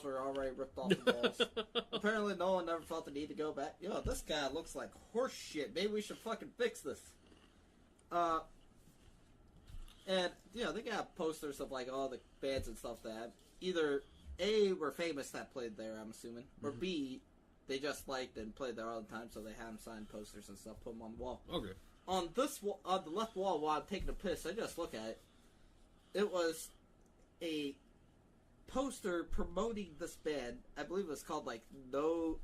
were already ripped off the walls. Apparently no one ever felt the need to go back. Yo, this guy looks like horse shit. Maybe we should fucking fix this. And, you know, they got posters of, like, all the bands and stuff that either, A, were famous that played there, I'm assuming, or B, they just liked and played there all the time, so they had them sign posters and stuff, put them on the wall. Okay. On this wall, on the left wall, while I'm taking a piss, I just look at it. It was a poster promoting this band. I believe it was called, No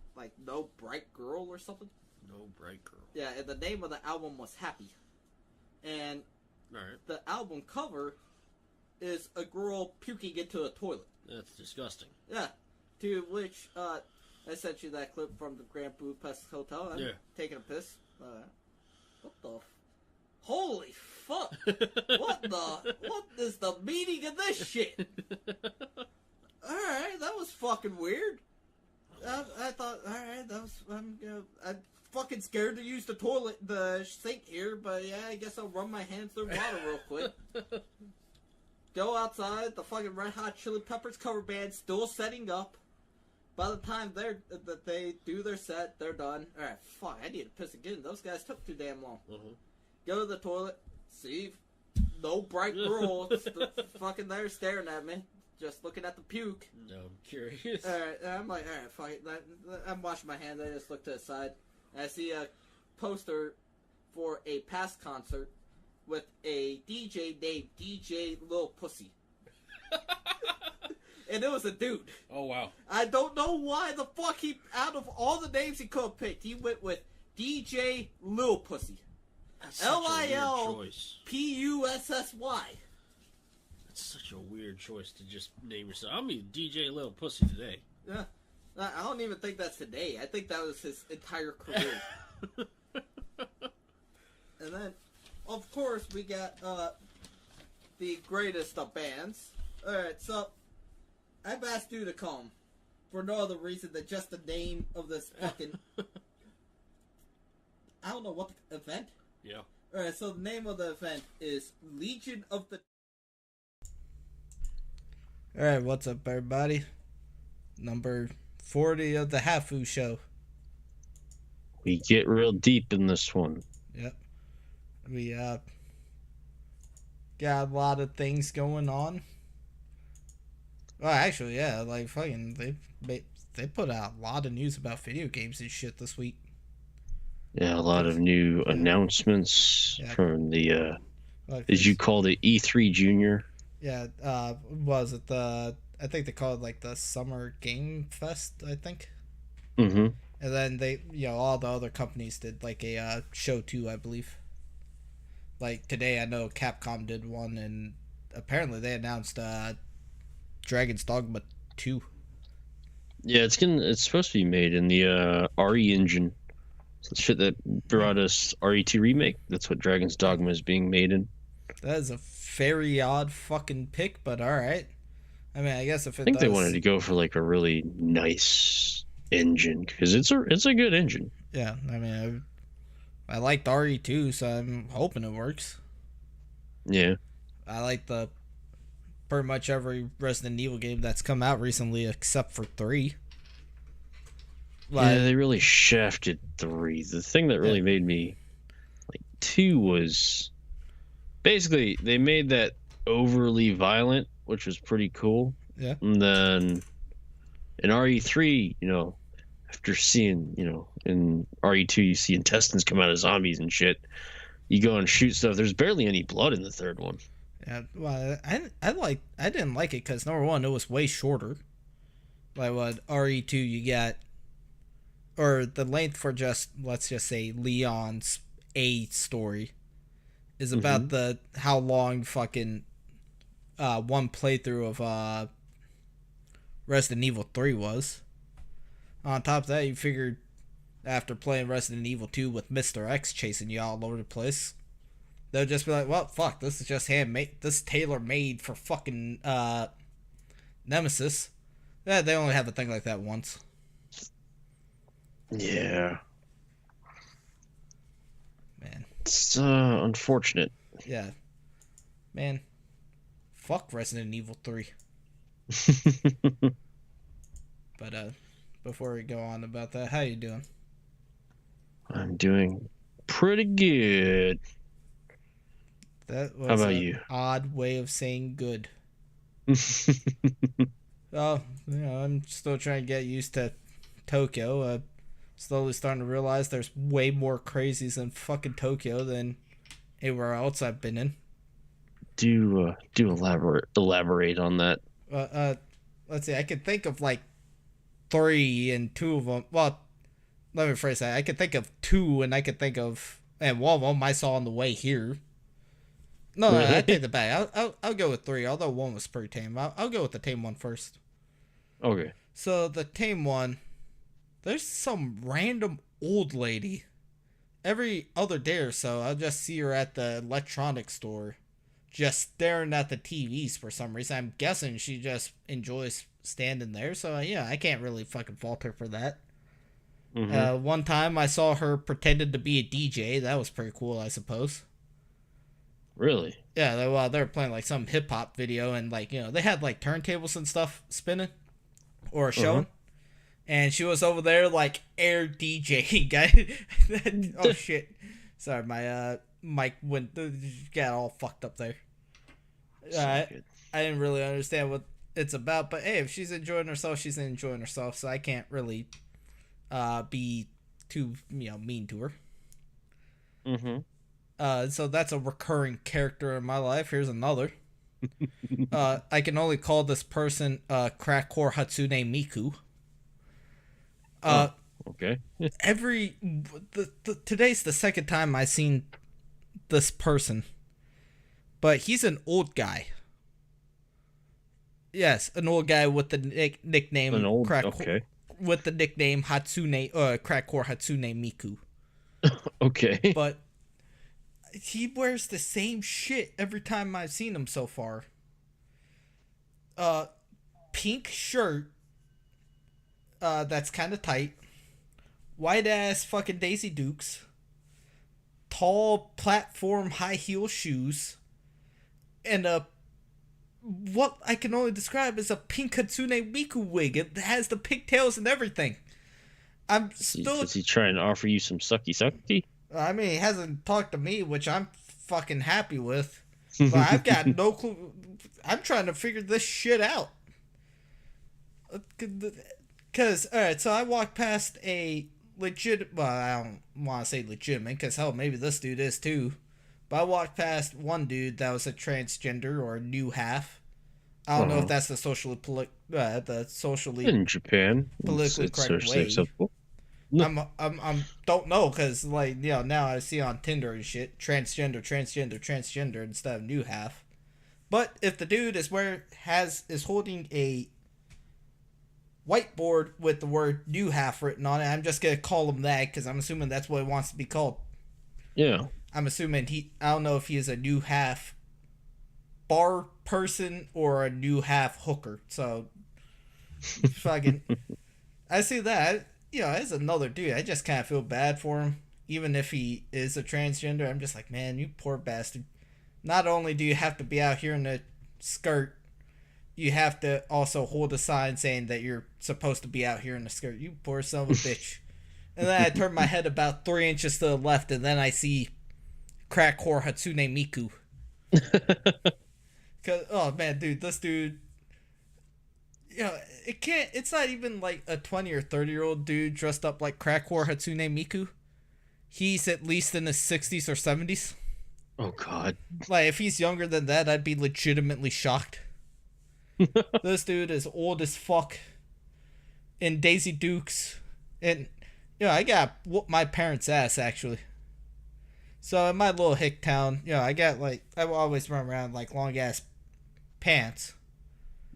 Bright Girl or something. No Bright Girl. Yeah, and the name of the album was Happy. And the album cover is a girl puking into a toilet. That's disgusting. Yeah. To which, I sent you that clip from the Grand Budapest Hotel. I'm taking a piss. What the... Holy fuck! What is the meaning of this shit? Alright, that was fucking weird. I thought, alright, that was... I'm fucking scared to use the sink here, but yeah, I guess I'll run my hands through water real quick. Go outside, the fucking Red Hot Chili Peppers cover band still setting up. By the time they do their set, they're done. Alright, fuck, I need to piss again. Those guys took too damn long. Go to the toilet, see, no bright girl fucking there staring at me, just looking at the puke. No, I'm curious. Alright, I'm like, alright, fuck it. I'm washing my hands, I just look to the side. I see a poster for a past concert with a DJ named DJ Lil Pussy. And it was a dude. Oh, wow. I don't know why the fuck out of all the names he could have picked, he went with DJ Lil Pussy. Lilpussy. That's such a weird choice to just name yourself. I'm a DJ Lil Pussy today. Yeah. I don't even think that's today. I think that was his entire career. And then, of course, we got the greatest of bands. Alright, so I've asked you to come for no other reason than just the name of this fucking... I don't know what the event? Yeah. Alright, so the name of the event is Legion of the... Alright, what's up, everybody? Number 40 of the Hafu Show. We get real deep in this one. Yep. We got a lot of things going on. Well, actually, yeah, like fucking they put out a lot of news about video games and shit this week. Yeah, a lot of new announcements from the as you call it, E3 Junior. Yeah, was it I think they call it like the Summer Game Fest, I think. Mm-hmm. And then they, all the other companies did like a show too, I believe. Like today, I know Capcom did one, and apparently they announced Dragon's Dogma 2. Yeah, it's supposed to be made in the RE engine. So the shit that brought us RE2 Remake. That's what Dragon's Dogma is being made in. That is a very odd fucking pick, but all right. I mean, I guess if it I think they wanted to go for like a really nice engine because it's a good engine. Yeah, I mean, I liked RE2, so I'm hoping it works. Yeah. I like pretty much every Resident Evil game that's come out recently except for 3. Yeah, they really shafted 3. The thing that really made me like 2 was basically they made that overly violent, which was pretty cool. Yeah. And then in RE3, after seeing, in RE2 you see intestines come out of zombies and shit. You go and shoot stuff. There's barely any blood in the third one. Yeah, well, I didn't like it because number one, it was way shorter. Like what RE2 you got, or the length for let's just say Leon's A story is about how long fucking one playthrough of Resident Evil 3 was. On top of that, you figured after playing Resident Evil 2 with Mr. X chasing you all over the place, they'll just be like, well, fuck, this is just handmade. This is tailor-made for fucking Nemesis. Yeah, they only have a thing like that once. Yeah. Man. It's unfortunate. Yeah. Man. Fuck Resident Evil 3. But before we go on about that, how you doing? I'm doing pretty good. That How was about an you? odd way of saying good. Well, I'm still trying to get used to Tokyo. Slowly starting to realize there's way more crazies in fucking Tokyo than anywhere else I've been in. Do elaborate on that. Let's see. I could think of like three, and two of them. Well, let me phrase that. I could think of two, and I could think of, and one of them I saw on the way here. No, no, I take the back. I'll go with three. Although one was pretty tame. I'll go with the tame one first. Okay. So the tame one, there's some random old lady. Every other day or so, I'll just see her at the electronics store, just staring at the TVs for some reason. I'm guessing she just enjoys standing there. So yeah, I can't really fucking fault her for that. One time I saw her pretended to be a DJ. That was pretty cool, I suppose. Really? Yeah, they were playing like some hip hop video, and like they had like turntables and stuff spinning or showing, and she was over there like air DJing. Guy, oh shit! Sorry, my mic got all fucked up there. I didn't really understand what it's about, but hey, if she's enjoying herself, she's enjoying herself. So I can't really be too mean to her. So that's a recurring character in my life. Here's another. I can only call this person Crack Core Hatsune Miku. Okay. Today's the second time I've seen this person, but he's an old guy. Yes, an old guy with the nickname with the nickname Hatsune Crack Core Hatsune Miku. Okay. But he wears the same shit every time I've seen him so far. Pink shirt. That's kind of tight. White ass fucking Daisy Dukes. Tall platform high heel shoes. And what I can only describe as a pink Hatsune Miku wig. It has the pigtails and everything. I'm still. Is he trying to offer you some sucky? I mean, he hasn't talked to me, which I'm fucking happy with. But I've got no clue. I'm trying to figure this shit out. Because, alright, so I walked past a legit. Well, I don't want to say legitimate, because hell, maybe this dude is too. But I walked past one dude that was a transgender or a new half. I don't know if that's the socially in Japan politically correct way. Acceptable. I'm don't know, because like now I see on Tinder and shit transgender instead of new half. But if the dude is holding a whiteboard with the word new half written on it, I'm just gonna call him that, because I'm assuming that's what he wants to be called. Yeah. I'm assuming I don't know if he is a new half bar person or a new half hooker. So fucking I see that. As another dude, I just kind of feel bad for him. Even if he is a transgender, I'm just like, man, you poor bastard. Not only do you have to be out here in a skirt, you have to also hold a sign saying that you're supposed to be out here in a skirt. You poor son of a bitch. And then I turn my head about 3 inches to the left, and then I see Crack Core Hatsune Miku. Cause, oh man, dude, this dude. It's not even like a 20 or 30-year-old dude dressed up like Crack Core Hatsune Miku. He's at least in his 60s or 70s. Oh god. Like, if he's younger than that, I'd be legitimately shocked. This dude is old as fuck. In Daisy Dukes. And, I got whoop my parents' ass, actually. So, in my little hick town, I got, like, I always run around, like, long-ass pants.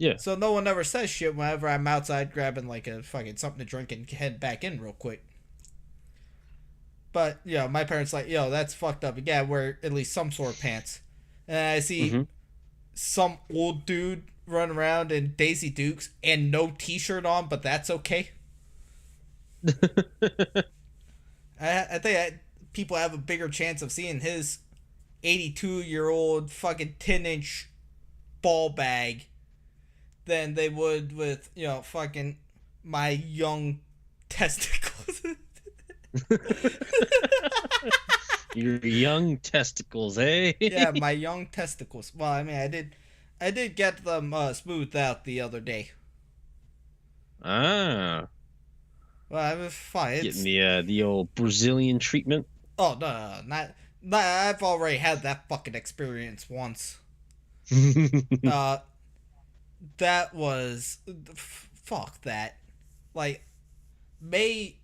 Yeah. So no one ever says shit whenever I'm outside grabbing like a fucking something to drink and head back in real quick. But my parents like, that's fucked up. You gotta wear at least some sort of pants. And I see some old dude run around in Daisy Dukes and no t-shirt on, but that's okay. I think people have a bigger chance of seeing his 82-year-old fucking 10-inch ball bag than they would with, fucking my young testicles. Your young testicles, eh? Yeah, my young testicles. Well, I mean, I did get them smoothed out the other day. Ah, Well, I was fine. getting the old Brazilian treatment. Oh no, not. I've already had that fucking experience once. Uh, that was fuck that. Like, all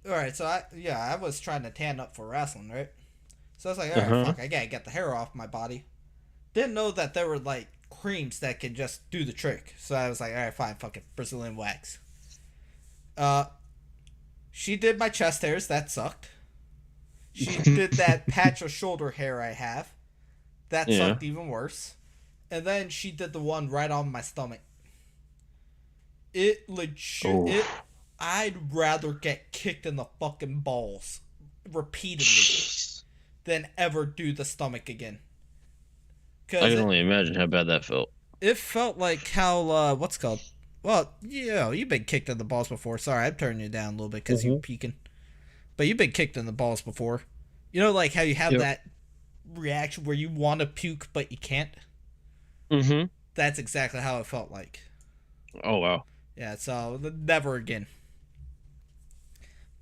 right. So I was trying to tan up for wrestling, right? So I was like, all right, fuck, I gotta get the hair off my body. Didn't know that there were like creams that could just do the trick. So I was like, all right, fine, fucking Brazilian wax. She did my chest hairs. That sucked. She did that patch of shoulder hair I have. That sucked even worse. And then she did the one right on my stomach. It legit. I'd rather get kicked in the fucking balls repeatedly than ever do the stomach again. I can only imagine how bad that felt. It felt like how, what's it called? Well, you've been kicked in the balls before. Sorry, I'm turning you down a little bit because you're peeking. But you've been kicked in the balls before. You know, like how you have that reaction where you want to puke but you can't? Mm-hmm. That's exactly how it felt like. Oh, wow. Yeah, so never again.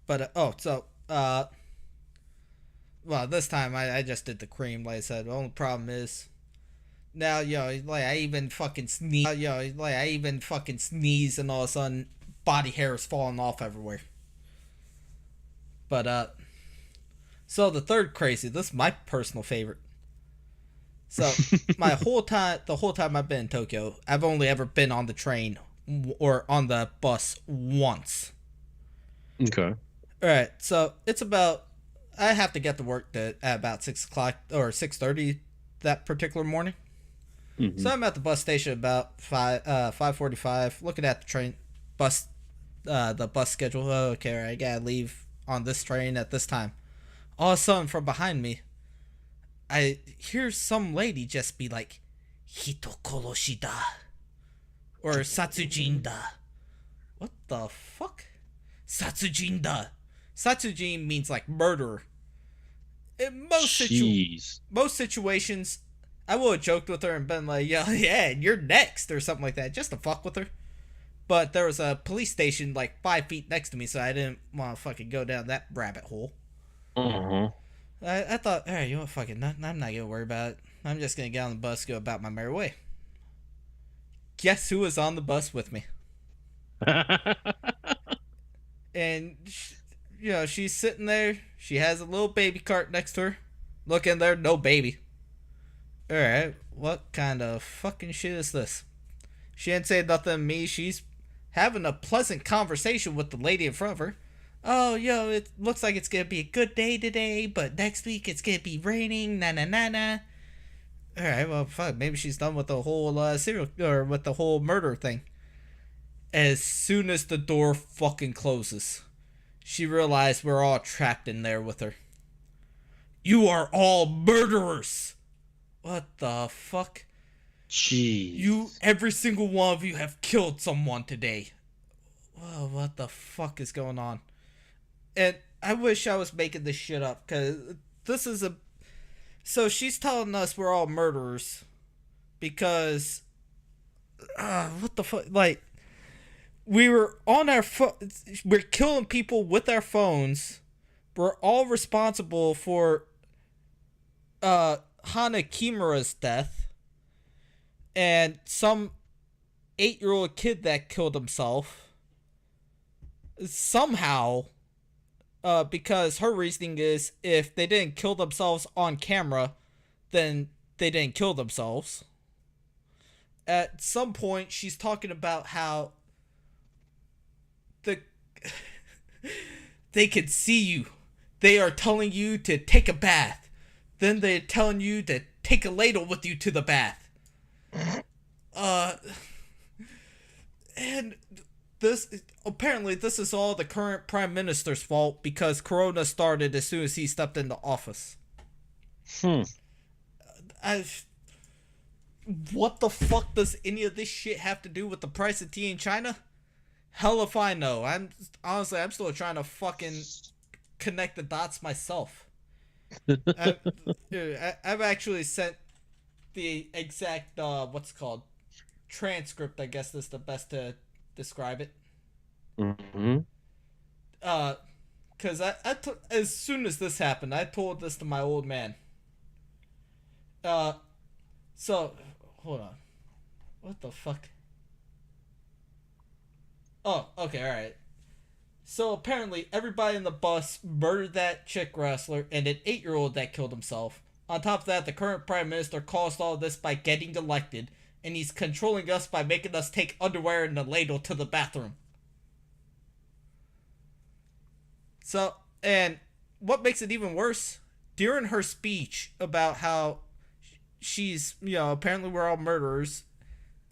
But, well, this time I just did the cream, like I said. The only problem is, now, I even fucking sneeze. And all of a sudden, body hair is falling off everywhere. But, so the third crazy, this is my personal favorite. So, the whole time I've been in Tokyo, I've only ever been on the train or on the bus once. Okay. Alright, so it's about, I have to get to work at about 6 o'clock or 6:30 that particular morning. Mm-hmm. So I'm at the bus station about 5:45, looking at the train bus, the bus schedule. Oh, okay, I gotta leave on this train at this time. All of a sudden, from behind me, I hear some lady just be like, "Hito koroshida," or "Satsujinda." What the fuck? Satsujinda. Satsujin means like murderer. In most situations, I would have joked with her and been like, yeah, you're next, or something like that, just to fuck with her. But there was a police station like 5 feet next to me, so I didn't want to fucking go down that rabbit hole. Uh-huh. I thought, alright, you know what, fucking, I'm not gonna worry about it. I'm just gonna get on the bus, go about my merry way. Guess who was on the bus with me? And, she's sitting there. She has a little baby cart next to her. Look in there, no baby. Alright, what kind of fucking shit is this? She didn't say nothing to me. She's having a pleasant conversation with the lady in front of her. Oh, it looks like it's gonna be a good day today, but next week it's gonna be raining, na. Alright, well, fuck, maybe she's done with the whole with the whole murder thing. As soon as the door fucking closes, she realized we're all trapped in there with her. You are all murderers! What the fuck? Jeez. Every single one of you have killed someone today. Whoa, what the fuck is going on? And I wish I was making this shit up, because this is so she's telling us we're all murderers because, what the fuck, like, we were on our we're killing people with our phones. We're all responsible for Hana Kimura's death and some 8-year-old kid that killed himself somehow, because her reasoning is if they didn't kill themselves on camera, then they didn't kill themselves. At some point, she's talking about how they can see you. They are telling you to take a bath. Then they're telling you to take a ladle with you to the bath. And apparently this is all the current prime minister's fault because Corona started as soon as he stepped into office. What the fuck does any of this shit have to do with the price of tea in China? Hell if I know. I'm still trying to fucking connect the dots myself. I, I've actually sent the exact what's it called transcript. I guess is the best to describe it. Mm-hmm. Because as soon as this happened, I told this to my old man. Uh, so hold on, what the fuck? Oh, okay, all right. So apparently, everybody in the bus murdered that chick wrestler and an 8-year-old that killed himself. On top of that, the current prime minister caused all this by getting elected, and he's controlling us by making us take underwear and a ladle to the bathroom. So, and what makes it even worse, during her speech about how she's, apparently we're all murderers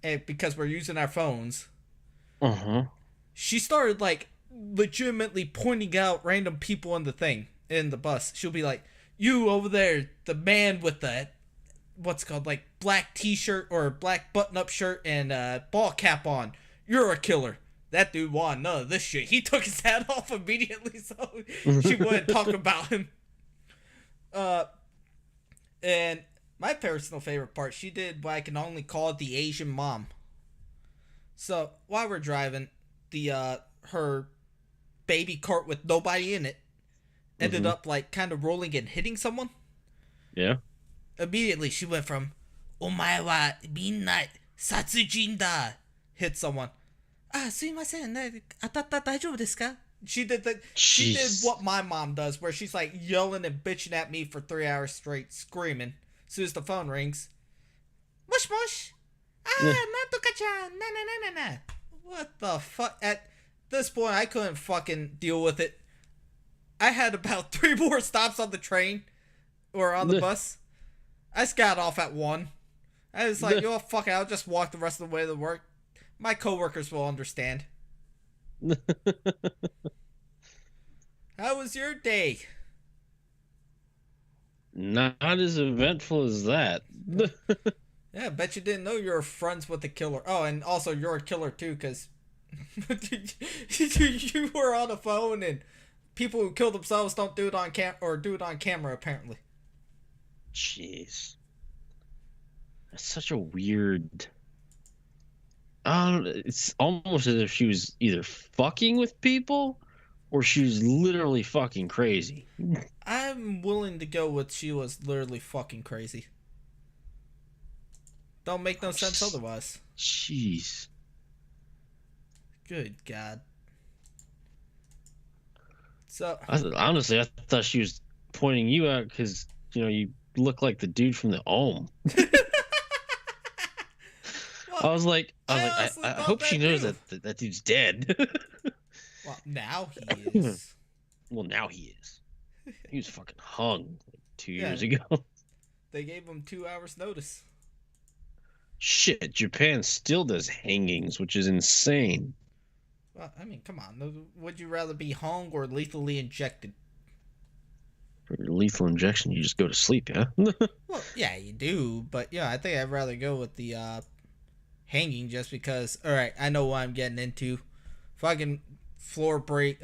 and because we're using our phones, Uh-huh. she started, like, legitimately pointing out random people in the bus. She'll be like, you over there, the man with the, what's it called, like, black t-shirt or black button-up shirt and ball cap on. You're a killer. That dude wanted none of this shit. He took his hat off immediately, so she wouldn't talk about him. And my personal favorite part, she did what I can only call the Asian mom. So while we're driving, the her baby cart with nobody in it ended up like kind of rolling and hitting someone. Yeah. Immediately she went from "Omae wa minna satsujin da," hit someone. Sumimasen, atata daijoubu desu ka? She did what my mom does, where she's like yelling and bitching at me for 3 hours straight, screaming. As soon as the phone rings, mosh mosh, nantoka-chan, na na na na na. What the fuck? At this point, I couldn't fucking deal with it. I had about 3 more stops on the train or on the bus. I just got off at 1. I was like, fuck it, I'll just walk the rest of the way to work. My coworkers will understand. How was your day? Not as eventful as that. Yeah, I bet you didn't know you were friends with the killer. Oh, and also you're a killer too, because you were on the phone, and people who kill themselves don't do it on do it on camera, apparently. Jeez. That's such a weird... it's almost as if she was either fucking with people or she was literally fucking crazy. I'm willing to go with she was literally fucking crazy. Don't make no sense otherwise. Jeez. Good God. So honestly, I thought she was pointing you out because you look like the dude from the Ohm. I was like, I hope she knows that dude's dead. Well, now he is. Well, now he is. He was fucking hung like 2 years ago. They gave him 2 hours notice. Shit, Japan still does hangings, which is insane. Well, I mean, come on. Would you rather be hung or lethally injected? For your lethal injection, you just go to sleep, yeah? Well, yeah, you do. But, yeah, I think I'd rather go with the hanging just because, all right, I know what I'm getting into. Fucking floor break,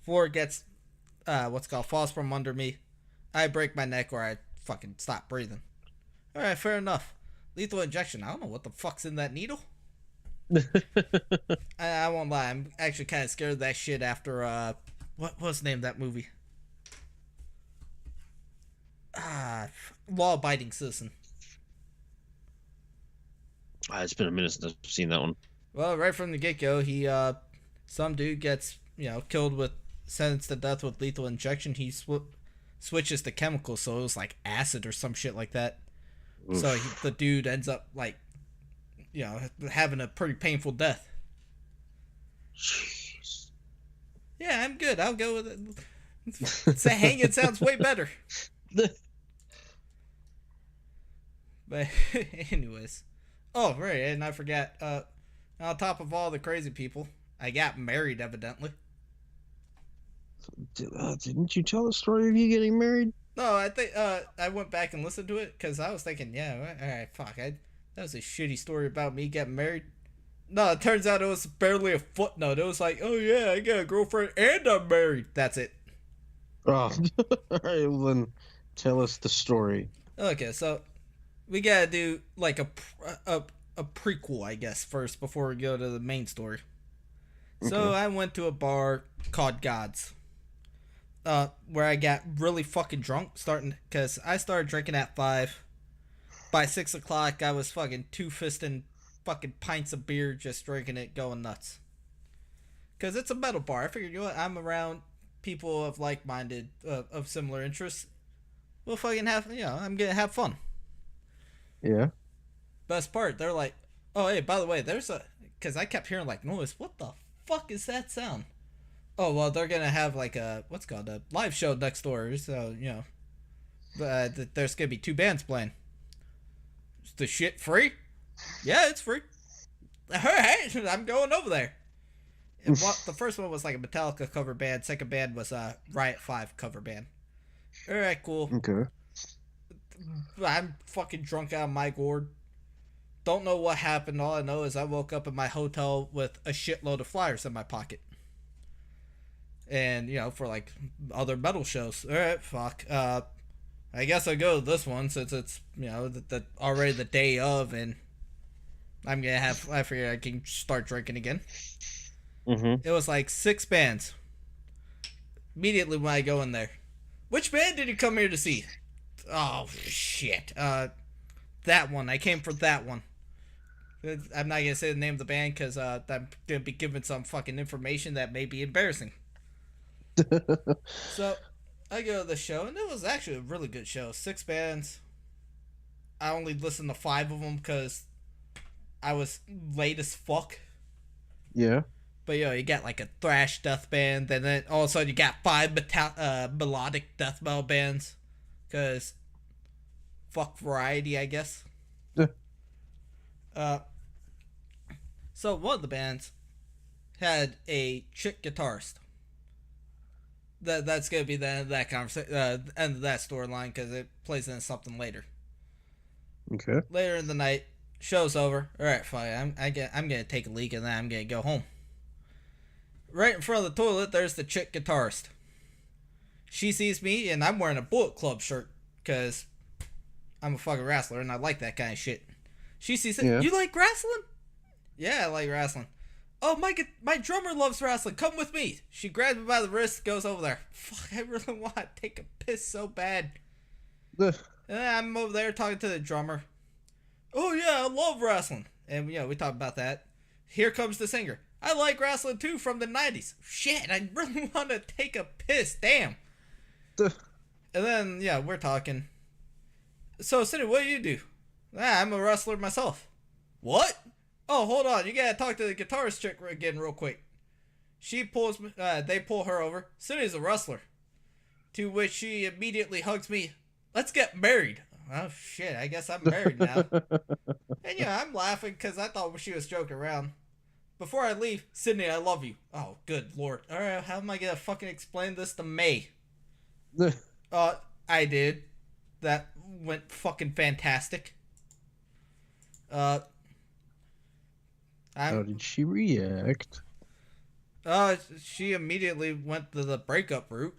floor gets, falls from under me. I break my neck or I fucking stop breathing. All right, fair enough. Lethal injection. I don't know what the fuck's in that needle. I won't lie. I'm actually kind of scared of that shit after, what was the name of that movie? Law-abiding citizen. It's been a minute since I've seen that one. Well, right from the get-go, some dude gets, killed sentenced to death with lethal injection. He switches to chemicals, so it was like acid or some shit like that. Oof. So the dude ends up having a pretty painful death. Jeez. Yeah, I'm good. I'll go with it. Say hanging sounds way better. But anyways. Oh, right, and I forgot, on top of all the crazy people, I got married, evidently. Didn't you tell the story of you getting married? No, I think, I went back and listened to it, because I was thinking, yeah, alright, fuck, that was a shitty story about me getting married. No, it turns out it was barely a footnote. It was like, oh yeah, I got a girlfriend and I'm married. That's it. Oh, all right. Well, then tell us the story. Okay, so we gotta do like a prequel, I guess, first before we go to the main story. So Okay. I went to a bar called Gods, where I got really fucking drunk, starting because I started drinking at 5. By 6 o'clock, I was fucking two-fisting fucking pints of beer, just drinking it, going nuts. Because it's a metal bar. I figured, you know what, I'm around people of like-minded, of similar interests. We'll fucking have, I'm gonna have fun. Yeah. Best part, they're like, oh, hey, by the way, because I kept hearing like noise. What the fuck is that sound? Oh, well, they're gonna have like what's called a live show next door. So, there's gonna be 2 bands playing. Is the shit free? Yeah, it's free. Alright, I'm going over there. And the first one was like a Metallica cover band. Second band was a Riot 5 cover band. Alright, cool. Okay. I'm fucking drunk out of my gourd. Don't know what happened. All I know is I woke up in my hotel with a shitload of flyers in my pocket. And, for like other metal shows. Alright, fuck. I guess I'll go to this one since it's, already the day of, and I figured I can start drinking again. Mm-hmm. It was like 6 bands. Immediately when I go in there. Which band did you come here to see? Oh, shit. That one. I came for that one. I'm not going to say the name of the band because I'm going to be giving some fucking information that may be embarrassing. So, I go to the show, and it was actually a really good show. 6 bands. I only listened to 5 of them because I was late as fuck. Yeah. But, you got like a thrash death band, and then all of a sudden you got 5 melodic death metal bands. Because, fuck variety, I guess. So one of the bands had a chick guitarist. That's gonna be the end of that conversation, end of that storyline because it plays into something later. Okay. Later in the night, show's over. All right, fine. I'm gonna take a leak and then I'm gonna go home. Right in front of the toilet, there's the chick guitarist. She sees me and I'm wearing a Bullet Club shirt because I'm a fucking wrestler and I like that kind of shit. She sees it. Yeah. You like wrestling? Yeah, I like wrestling. Oh, my drummer loves wrestling. Come with me. She grabs me by the wrist, goes over there. Fuck, I really want to take a piss so bad. And I'm over there talking to the drummer. Oh, yeah, I love wrestling. And, we talk about that. Here comes the singer. I like wrestling, too, from the 90s. Shit, I really want to take a piss. Damn. And then, we're talking. So, Cindy, what do? I'm a wrestler myself. What? Oh, hold on. You gotta talk to the guitarist chick again real quick. They pull her over. Cindy's a wrestler. To which she immediately hugs me. Let's get married. Oh, shit. I guess I'm married now. And I'm laughing because I thought she was joking around. Before I leave, Sydney, I love you. Oh, good lord. Alright, how am I gonna fucking explain this to May? I did. That went fucking fantastic. How did she react? She immediately went to the breakup route.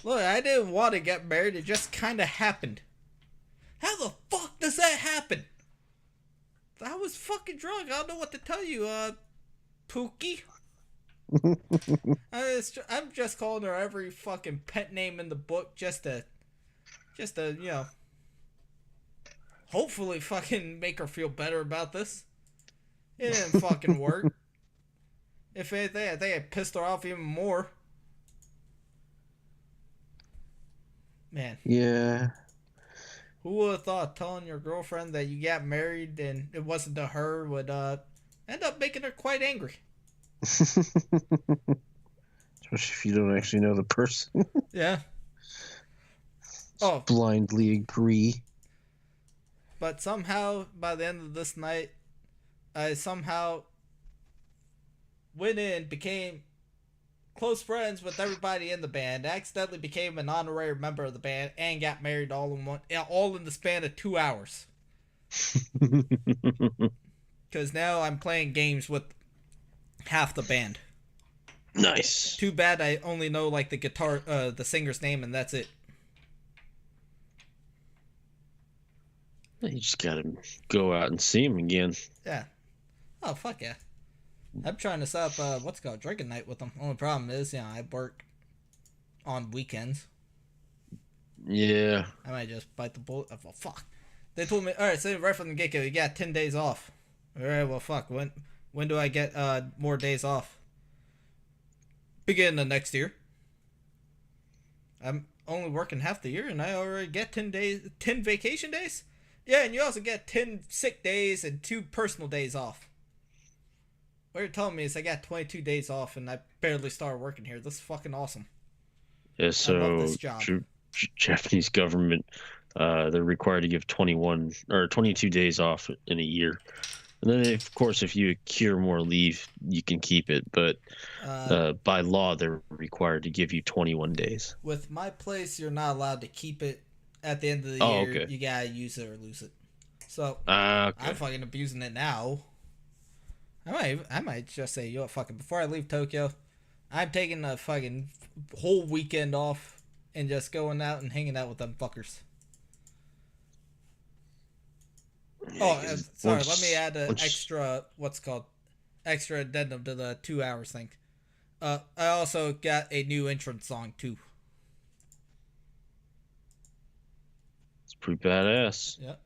Look, I didn't want to get married. It just kind of happened. How the fuck does that happen? I was fucking drunk. I don't know what to tell you, Pookie. I'm just calling her every fucking pet name in the book just to, hopefully fucking make her feel better about this. It didn't fucking work. If anything, I think I pissed her off even more. Man. Yeah. Who would have thought telling your girlfriend that you got married and it wasn't to her would end up making her quite angry. Especially if you don't actually know the person. Yeah. Just blindly agree. But somehow, by the end of this night, I somehow went in, became close friends with everybody in the band, accidentally became an honorary member of the band, and got married all in the span of 2 hours. because now I'm playing games with half the band. Nice. Too bad I only know like the singer's name, and that's it. You just gotta go out and see him again. Yeah. Oh fuck yeah. I'm trying to set up what's it called, drinking night with them. Only problem is, I work on weekends. Yeah. I might just bite the bullet. Oh, well, fuck. They told me, all right, so right from the get go, you got 10 days off. All right, well, fuck. When do I get more days off? Beginning of next year. I'm only working half the year, and I already get 10 vacation days. Yeah, and you also get 10 sick days and 2 personal days off. What you're telling me is I got 22 days off, and I barely started working here. This is fucking awesome. Yeah, so I love this job. Japanese government, they're required to give 21 or 22 days off in a year. And then, of course, if you accrue more leave, you can keep it. But by law, they're required to give you 21 days. With my place, you're not allowed to keep it at the end of the year. Okay. You gotta use it or lose it. So, Okay. I'm fucking abusing it now. I might just say, yo, fucking, before I leave Tokyo, I'm taking a fucking whole weekend off and just going out and hanging out with them fuckers. Sorry, let me add an extra addendum to the 2 hours thing. I also got a new entrance song, too. It's pretty badass. Yep.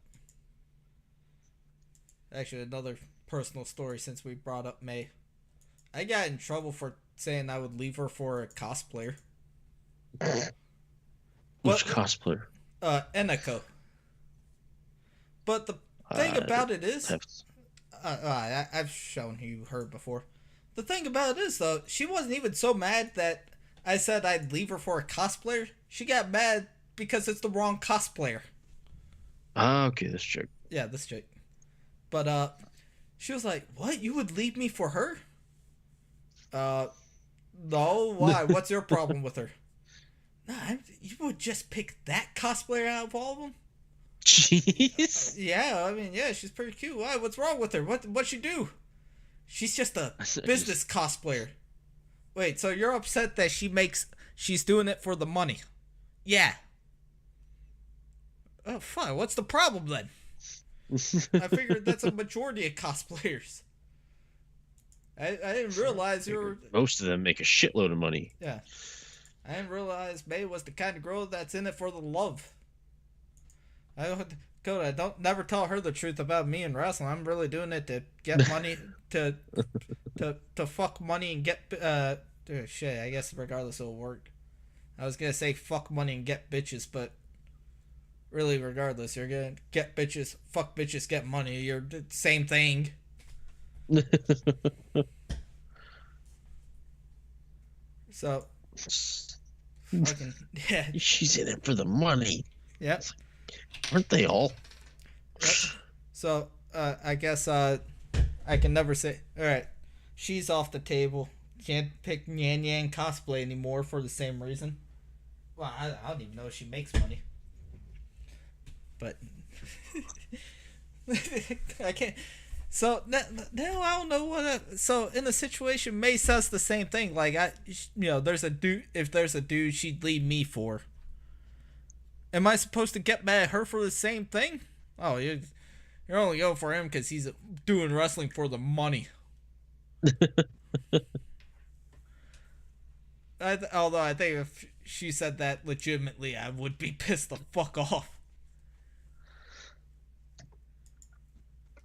Actually, another personal story since we brought up May. I got in trouble for saying I would leave her for a cosplayer. Which cosplayer? Eneko. But the thing about it is, I've shown you her before. The thing about it is, though, she wasn't even so mad that I said I'd leave her for a cosplayer. She got mad because it's the wrong cosplayer. Okay, this chick. Yeah, this chick. But she was like, "What? You would leave me for her?" No. Why? What's your problem with her? Nah, you would just pick that cosplayer out of all of them? Jeez. Yeah, I mean, yeah, she's pretty cute. Why? What's wrong with her? What'd she do? She's just a business cosplayer. Wait, so you're upset that she's doing it for the money? Yeah. Oh, fine. What's the problem then? I figured that's a majority of cosplayers. I didn't realize you were... Most of them make a shitload of money. Yeah. I didn't realize May was the kind of girl that's in it for the love. Coda, never tell her the truth about me and wrestling. I'm really doing it to get money, to fuck money and get... shit, I guess regardless it'll work. I was gonna say fuck money and get bitches, but... Really, regardless, you're gonna get bitches, fuck bitches, get money. You're the same thing. So, fucking yeah. She's in it for the money. Yep. Aren't they all? Yep. So, I guess I can never say. All right, she's off the table. Can't pick Yan Yan cosplay anymore for the same reason. Well, I don't even know if she makes money. But I can't. So now I don't know what. So in the situation, May says the same thing. Like there's a dude. If there's a dude, she'd leave me for. Am I supposed to get mad at her for the same thing? Oh, you're only going for him because he's doing wrestling for the money. Although I think if she said that legitimately, I would be pissed the fuck off.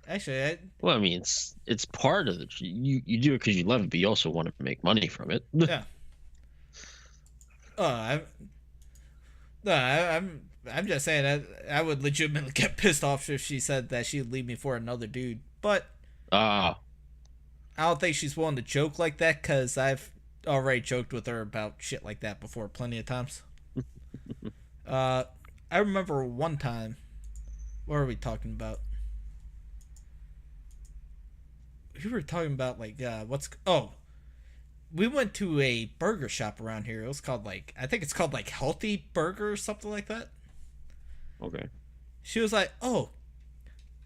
Actually, well, I mean, it's part of it. You do it because you love it, but you also want to make money from it. Yeah. I'm just saying that I would legitimately get pissed off if she said that she'd leave me for another dude. But I don't think she's willing to joke like that because I've already joked with her about shit like that before plenty of times. I remember one time. What are we talking about? We were talking about we went to a burger shop around here. It was called I think it's called Healthy Burger or something like that. Okay. She was like, "Oh,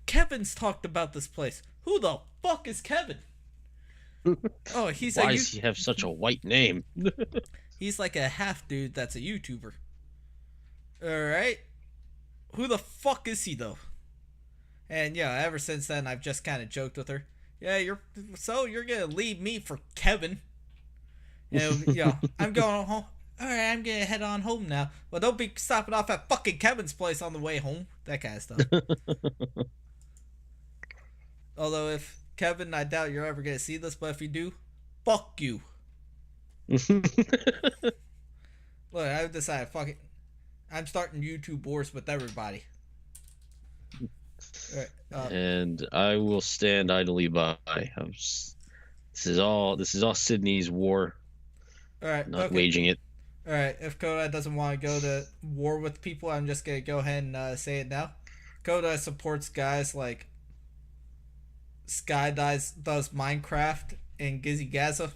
Kevin's talked about this place. Who the fuck is Kevin? Oh, he's Why does he have such a white name? He's like a half dude that's a YouTuber. Alright? Who the fuck is he, though? And yeah, ever since then, I've just kind of joked with her. Yeah, you're gonna leave me for Kevin. And, I'm going home. Alright, I'm gonna head on home now. Well, don't be stopping off at fucking Kevin's place on the way home. That kind of stuff. Although, if Kevin, I doubt you're ever gonna see this, but if you do, fuck you. Look, I've decided, fuck it. I'm starting YouTube wars with everybody. Right, and I will stand idly by. This is all Sydney's war. All right, not waging it. All right, if Koda doesn't want to go to war with people, I'm just gonna go ahead and say it now. Koda supports guys like Sky does Minecraft and Gizzy Gaza,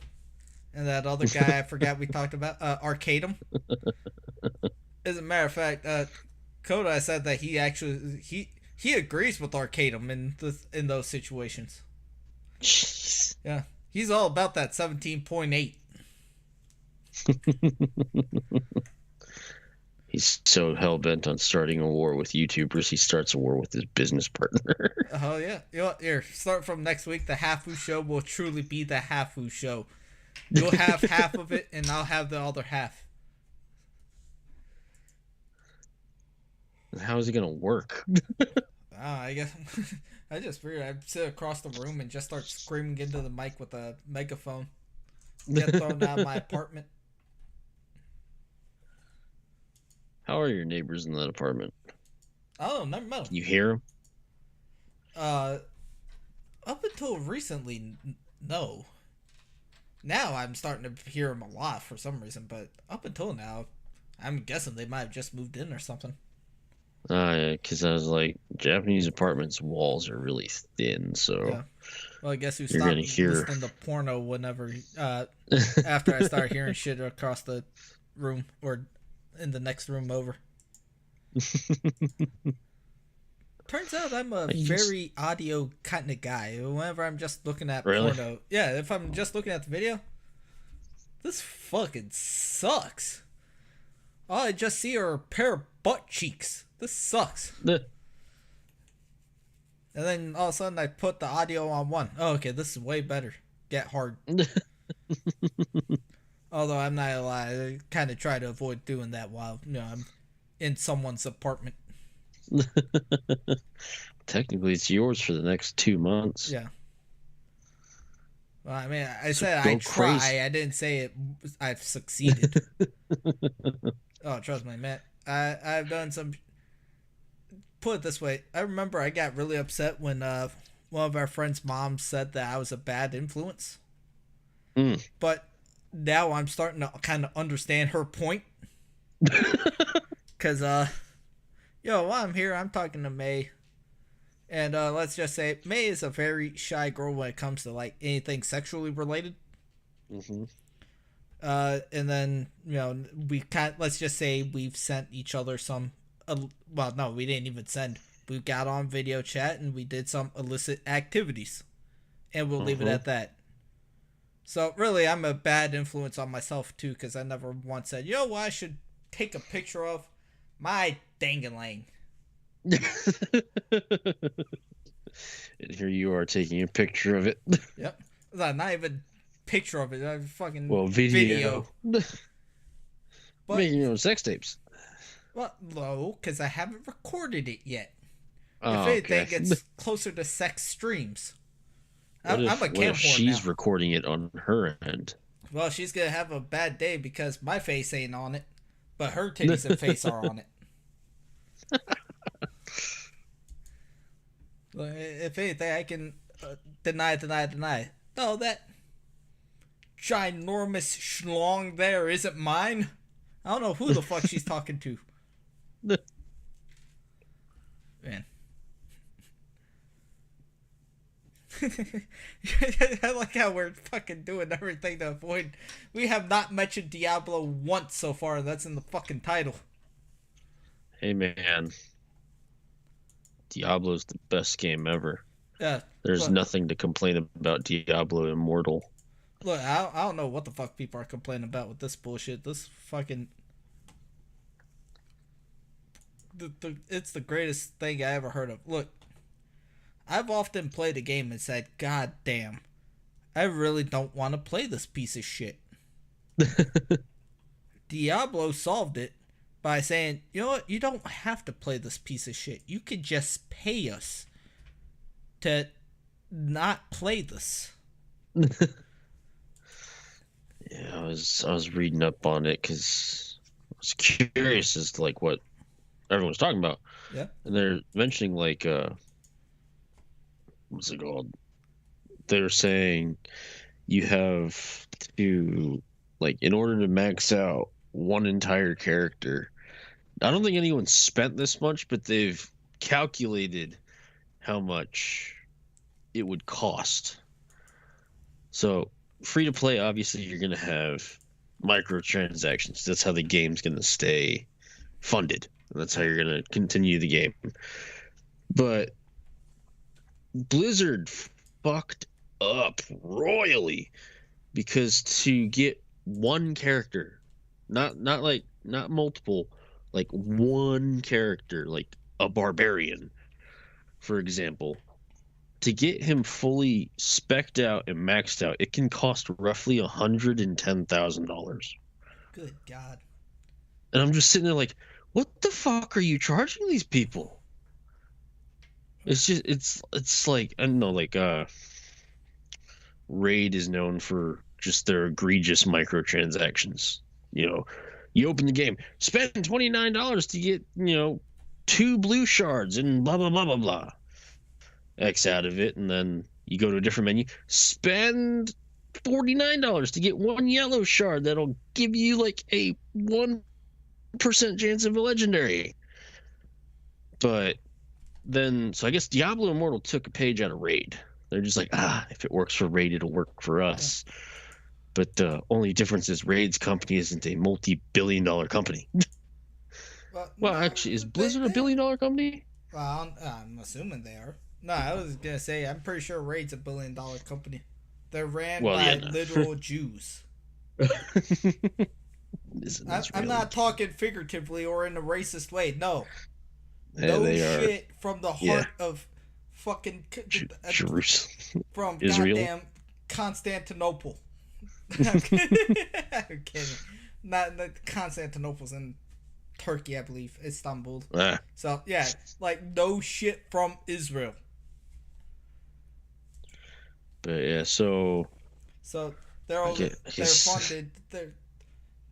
and that other guy I forgot we talked about, Arcadum. As a matter of fact, Koda said that he agrees with Arcadum in those situations. Jeez. Yeah, he's all about that 17.8. He's so hell-bent on starting a war with YouTubers, he starts a war with his business partner. Oh, yeah. You know what? Here, start from next week. The Hafu Show will truly be the Hafu Show. You'll have half of it, and I'll have the other half. How is it going to work? I guess I just figured I'd sit across the room and just start screaming into the mic with a megaphone. Get thrown out of my apartment. How are your neighbors in that apartment? Oh, never mind. Can you hear them? Up until recently, no. Now I'm starting to hear them a lot for some reason, but up until now, I'm guessing they might have just moved in or something. Yeah, because I was like, Japanese apartments' walls are really thin, so... Yeah. Well, I guess you stopped listening to porno whenever... after I started hearing shit across the room, or in the next room over. Turns out I'm a very audio kind of guy. Whenever I'm just looking at porno... Yeah, if I'm just looking at the video, this fucking sucks. All I just see are a pair of butt cheeks. This sucks. And then all of a sudden I put the audio on one. Oh, okay, this is way better. Get hard. Although I'm not gonna lie, I kind of try to avoid doing that while I'm in someone's apartment. Technically, it's yours for the next 2 months. Yeah. Well, I mean, I said I try. Crazy. I didn't say I've succeeded. Oh, trust me, man. I've done some... Put it this way. I remember I got really upset when one of our friends' moms said that I was a bad influence. But now I'm starting to kind of understand her point. Because, while I'm here, I'm talking to May. And let's just say May is a very shy girl when it comes to like anything sexually related. Mm-hmm. And then, let's just say we've sent each other some... well, no, we didn't even send. We got on video chat and we did some illicit activities. And we'll leave it at that. So, really, I'm a bad influence on myself, too, because I never once said, I should take a picture of my dangalang. And here you are taking a picture of it. Yep. Not even picture of it. Fucking video. But, making your own sex tapes. Well, no, because I haven't recorded it yet. Oh, if anything, it's closer to sex streams. I'm a cam whore she's now. Recording it on her end? Well, she's going to have a bad day because my face ain't on it, but her titties and face are on it. If anything, I can deny. No, that ginormous schlong there isn't mine. I don't know who the fuck she's talking to. Man. I like how we're fucking doing everything to avoid. We have not mentioned Diablo once so far. That's in the fucking title. Hey, man. Diablo's the best game ever. There's look, nothing to complain about Diablo Immortal. look. I don't know what the fuck people are complaining about with this bullshit. This fucking it's the greatest thing I ever heard of. Look, I've often played a game and said, "God damn, I really don't want to play this piece of shit." Diablo solved it by saying, "You know what? You don't have to play this piece of shit. You could just pay us to not play this." Yeah, I was reading up on it because I was curious as to like what everyone's talking about. Yeah. And they're mentioning like what's it called? They're saying you have to, like, in order to max out one entire character. I don't think anyone spent this much, but they've calculated how much it would cost. So free to play, obviously, you're going to have microtransactions. That's how the game's going to stay funded. And that's how you're going to continue the game. But Blizzard fucked up royally because to get one character, not multiple, like one character, like a barbarian, for example, to get him fully specced out and maxed out, it can cost roughly $110,000. Good God. And I'm just sitting there like, what the fuck are you charging these people? It's just it's like, I don't know, like Raid is known for just their egregious microtransactions. You know, you open the game, spend $29 to get, 2 blue shards and blah blah blah blah blah. X out of it, and then you go to a different menu, spend $49 to get 1 yellow shard that'll give you like a 1% chance of a legendary. But then, so I guess Diablo Immortal took a page out of Raid. They're just like, if it works for Raid, it'll work for us. Yeah. But the only difference is Raid's company isn't a multi-billion-dollar company. Well, actually, is Blizzard a billion-dollar company? Well, I'm assuming they are. No, I was gonna say I'm pretty sure Raid's a billion-dollar company. They're ran by literal Jews. I'm not talking figuratively or in a racist way. No, no shit from the heart of fucking Jerusalem, from Israel. Goddamn Constantinople. I'm kidding. Not Constantinople's in Turkey, I believe. Istanbul. So yeah, like no shit from Israel. But yeah, so they're funded.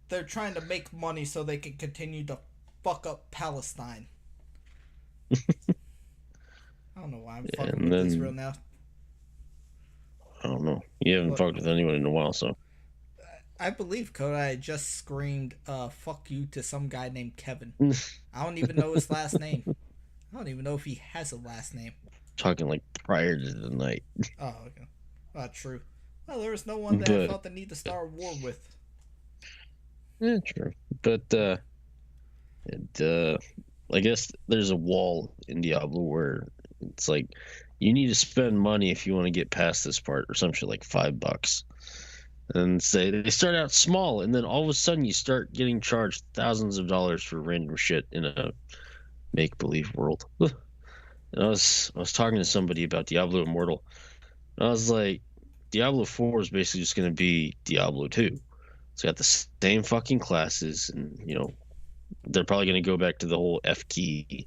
They're trying to make money so they can continue to fuck up Palestine. I don't know why I'm fucking with Israel now. I don't know. You haven't fucked with anyone in a while, so. I believe Kodai just screamed fuck you to some guy named Kevin. I don't even know his last name. I don't even know if he has a last name. Talking like prior to the night. Oh, okay. True. Well, there was no one that I felt the need to start a war with. Yeah, true. But I guess there's a wall in Diablo where it's like you need to spend money if you want to get past this part, or some shit like $5. And say they start out small, and then all of a sudden you start getting charged thousands of dollars for random shit in a make-believe world. And I was talking to somebody about Diablo Immortal. And I was like, Diablo 4 is basically just going to be Diablo 2. It's got the same fucking classes, and they're probably going to go back to the whole F key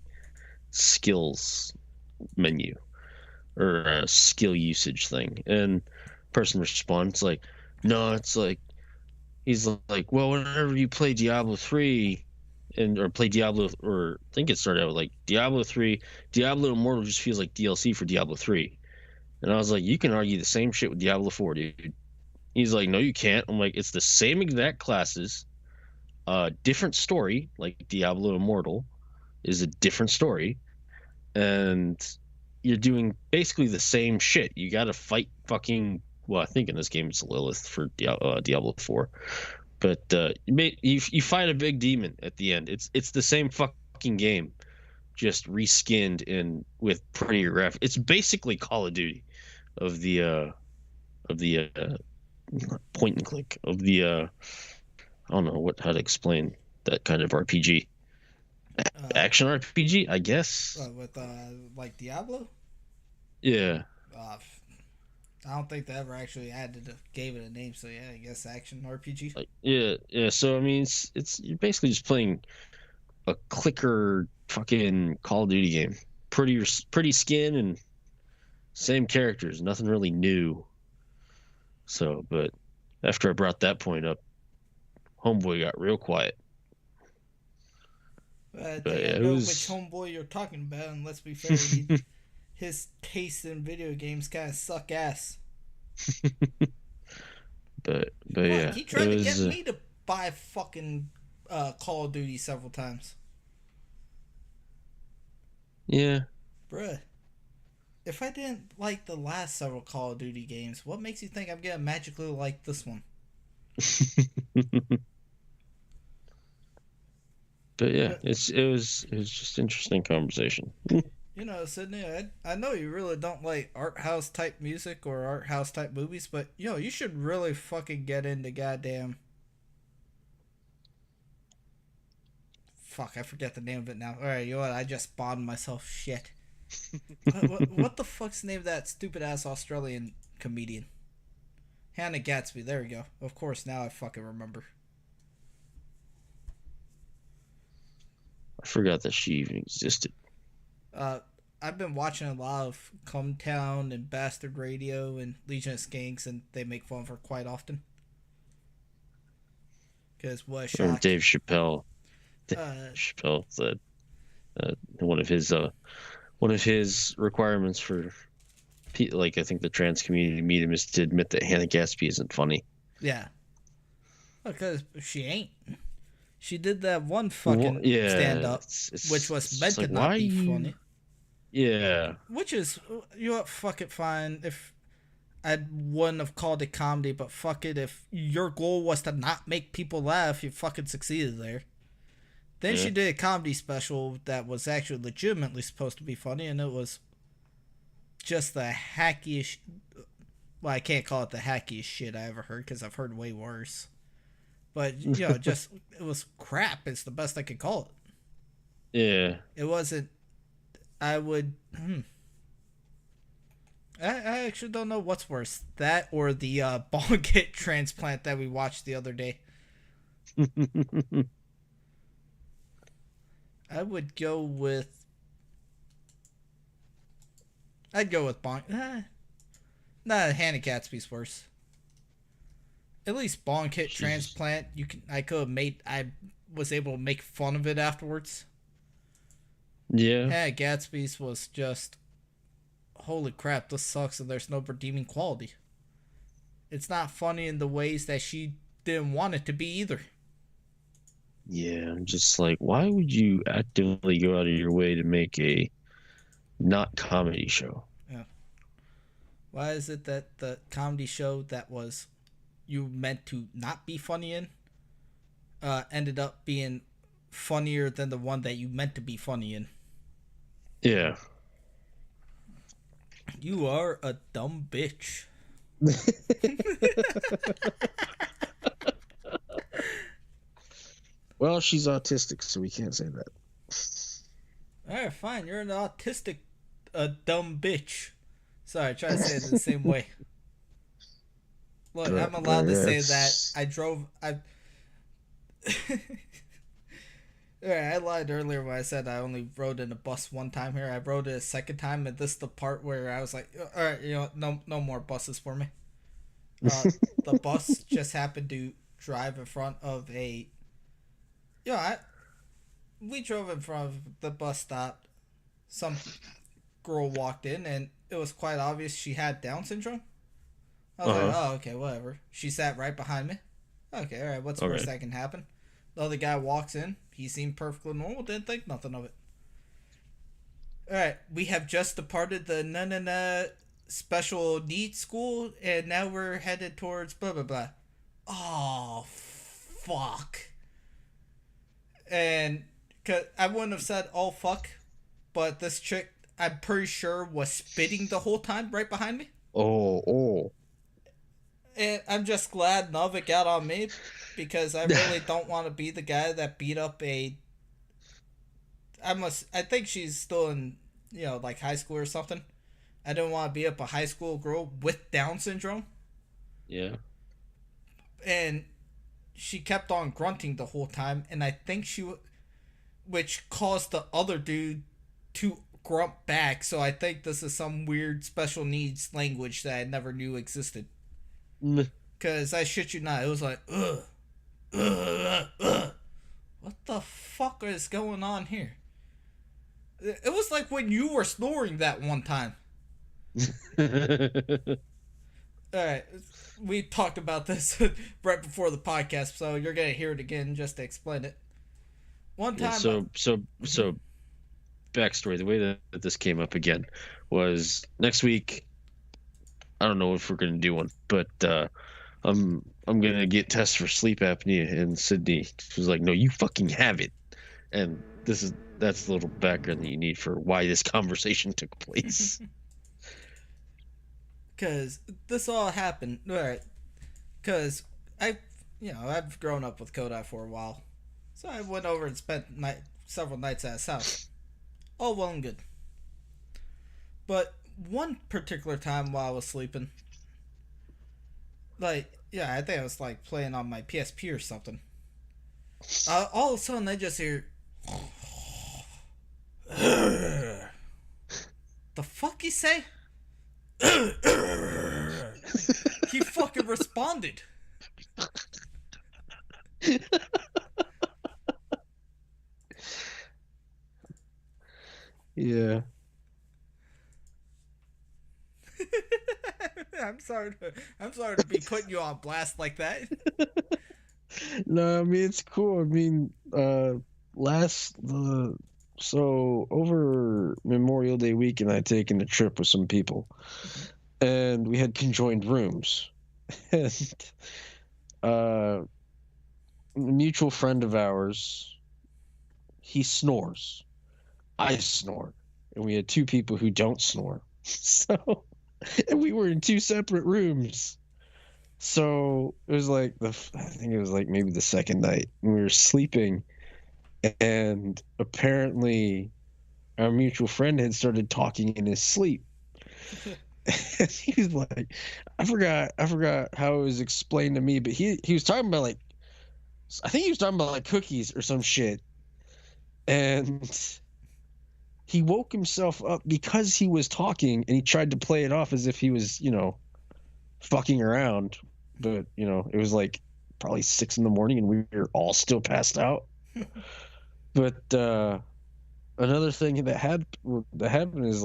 skills menu or skill usage thing. And person responds like, no, it's like, he's like, well, whenever you play Diablo 3 or play Diablo, or I think it started out with like Diablo 3, Diablo Immortal just feels like DLC for Diablo 3. And I was like, you can argue the same shit with Diablo 4, dude. He's like, no, you can't. I'm like, it's the same exact classes, different story. Like Diablo Immortal is a different story, and you're doing basically the same shit. You got to fight fucking. Well, I think in this game it's Lilith for Diablo 4, but you fight a big demon at the end. It's the same fucking game, just reskinned and with prettier graphics. It's basically Call of Duty of the point and click of the I don't know how to explain that kind of RPG. Action RPG, I guess. With like Diablo. Yeah. I don't think they ever actually gave it a name. So yeah, I guess action RPG. Yeah. So I mean, it's you're basically just playing a clicker fucking Call of Duty game. Pretty skin and same characters, nothing really new. So, but after I brought that point up, Homeboy got real quiet. I think I know which homeboy you're talking about, and let's be fair, his taste in video games kind of suck ass. but yeah, he tried to get me to buy fucking Call of Duty several times. Yeah, bruh. If I didn't like the last several Call of Duty games, what makes you think I'm gonna magically like this one? But yeah, it was just interesting conversation. You know, Sydney, I know you really don't like art house type music or art house type movies, but you should really fucking get into goddamn. Fuck, I forget the name of it now. All right, you know what? I just bombed myself. Shit. what the fuck's the name of that stupid ass Australian comedian? Hannah Gatsby. There we go. Of course, now I fucking remember. I forgot that she even existed. I've been watching a lot of Come Town and Bastard Radio and Legion of Skanks, and they make fun of her quite often. Because what a shock. Or Dave Chappelle. Chappelle said one of his requirements for, like, I think the trans community to meet him is to admit that Hannah Gatsby isn't funny. Yeah. Because she ain't. She did that one fucking stand-up, which was meant to not be funny. Yeah. Which is, fuck it, fine. If I wouldn't have called it comedy, but fuck it, if your goal was to not make people laugh, you fucking succeeded there. Then she did a comedy special that was actually legitimately supposed to be funny, and it was just the hackiest. Well, I can't call it the hackiest shit I ever heard, because I've heard way worse. But, just, it was crap. It's the best I could call it. Yeah. It wasn't, I would, I actually don't know what's worse. That or the bong hit transplant that we watched the other day. I'd go with bong. Nah, Hannah Gatsby's worse. At least bong hit transplant. I was able to make fun of it afterwards. Yeah. Hannah Gatsby's was just, holy crap, this sucks and there's no redeeming quality. It's not funny in the ways that she didn't want it to be either. Yeah, I'm just like, why would you actively go out of your way to make a not comedy show? Yeah. Why is it that the comedy show that was you meant to not be funny in ended up being funnier than the one that you meant to be funny in? Yeah. You are a dumb bitch. Well, she's autistic, so we can't say that. Alright, fine. You're an autistic dumb bitch. Sorry, try to say it the same way. Look, I'm allowed to say that I lied earlier when I said I only rode in a bus one time here. I rode it a second time, and this is the part where I was like, alright, no more buses for me. The bus just happened to drive in front of we drove in front of the bus stop. Some girl walked in, and it was quite obvious she had Down syndrome. I was like, oh, okay, whatever. She sat right behind me. Okay, all right, what's the worst that can happen? The other guy walks in. He seemed perfectly normal. Didn't think nothing of it. All right, we have just departed the special needs school, and now we're headed towards blah, blah, blah. Oh, fuck. And cause I wouldn't have said, oh, fuck, but this chick, I'm pretty sure, was spitting the whole time right behind me. Oh. And I'm just glad none of it got on me, because I really don't want to be the guy that beat up a. I think she's still in, like high school or something. I didn't want to beat up a high school girl with Down syndrome. Yeah. And she kept on grunting the whole time, and I think which caused the other dude to grunt back. So I think this is some weird special needs language that I never knew existed. Because I shit you not, it was like, ugh, ugh, ugh. What the fuck is going on here? It was like when you were snoring that one time. Alright, we talked about this right before the podcast, so you're gonna hear it again just to explain it. One time. So backstory, the way that this came up again was next week. I don't know if we're gonna do one, but I'm gonna get tested for sleep apnea, and Sydney was like, "No, you fucking have it," and that's the little background that you need for why this conversation took place. Because this all happened, alright. Because I've grown up with Kodai for a while, so I went over and spent several nights at his house. All well and good. But one particular time while I was sleeping, I think I was like playing on my PSP or something. All of a sudden, I just hear, the fuck he say? He fucking responded. Yeah. I'm sorry to be putting you on blast like that. No, I mean it's cool. I mean, so over Memorial Day weekend, I taken a trip with some people, and we had conjoined rooms, and a mutual friend of ours, he snores. I snore, and we had two people who don't snore. So, and we were in two separate rooms. So it was like I think it was like maybe the second night, and we were sleeping, and apparently our mutual friend had started talking in his sleep. And he was like, I forgot how it was explained to me, but he was talking about I think he was talking about cookies or some shit, and he woke himself up because he was talking, and he tried to play it off as if he was fucking around, but it was probably 6 a.m, and we were all still passed out. But another thing that happened is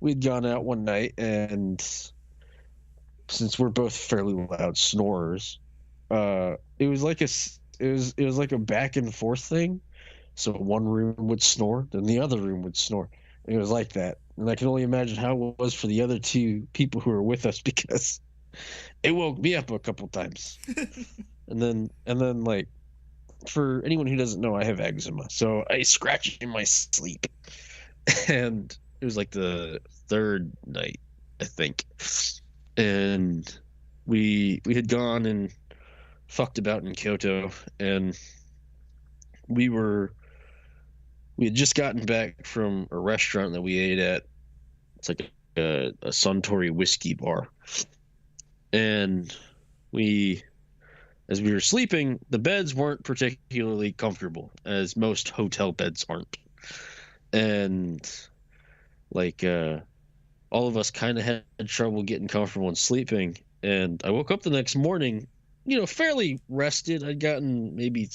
we'd gone out one night, and since we're both fairly loud snorers, it was like a back and forth thing. So one room would snore, then the other room would snore. And it was like that. And I can only imagine how it was for the other two people who were with us, because it woke me up a couple times. and then for anyone who doesn't know, I have eczema. So I scratch in my sleep. And it was like the third night, I think. And we had gone and fucked about in Kyoto, and we had just gotten back from a restaurant that we ate at. It's like a Suntory whiskey bar. And as we were sleeping, the beds weren't particularly comfortable, as most hotel beds aren't. And all of us kind of had trouble getting comfortable and sleeping. And I woke up the next morning, fairly rested. I'd gotten maybe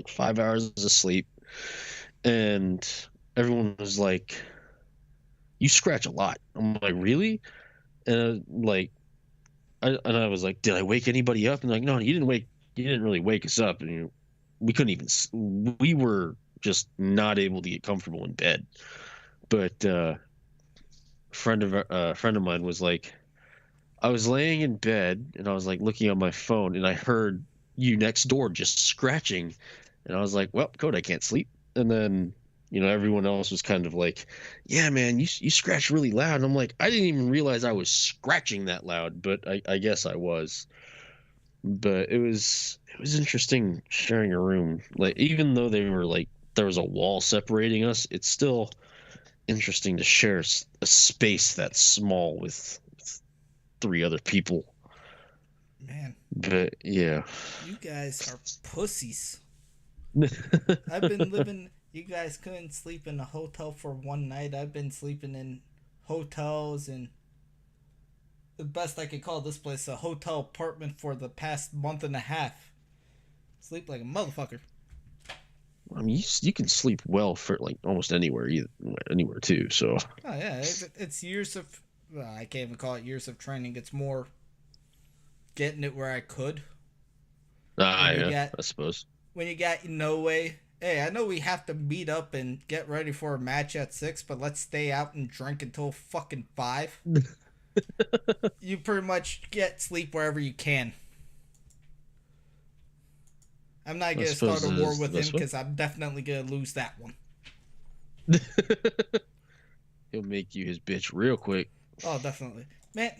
5 hours of sleep. And everyone was like, "You scratch a lot." I'm like, "Really?" And I was like, "Did I wake anybody up?" And like, "No, you didn't really wake us up." And we couldn't even. We were just not able to get comfortable in bed. But a friend of mine was like, I was laying in bed and I was looking on my phone, and I heard you next door just scratching, and I was like, "Well, code, I can't sleep." And then everyone else was kind of like, yeah, man, you scratch really loud. And I'm like, I didn't even realize I was scratching that loud, but I guess I was. But it was interesting sharing a room. Like, even though they were like, there was a wall separating us, it's still interesting to share a space that's small with three other people. Man. But yeah. You guys are pussies. I've been living. You guys couldn't sleep in a hotel for one night. I've been sleeping in hotels, and the best I could call this place a hotel apartment for the past month and a half. Sleep like a motherfucker. I mean, you can sleep well for like almost anywhere, anywhere too. So. Oh yeah, it's years of. Well, I can't even call it years of training. It's more getting it where I could. Yeah, I suppose. When you got no way. Hey, I know we have to meet up and get ready for a match at 6, but let's stay out and drink until fucking 5. You pretty much get sleep wherever you can. I'm not going to start a war with him because I'm definitely going to lose that one. He'll make you his bitch real quick. Oh, definitely. Man,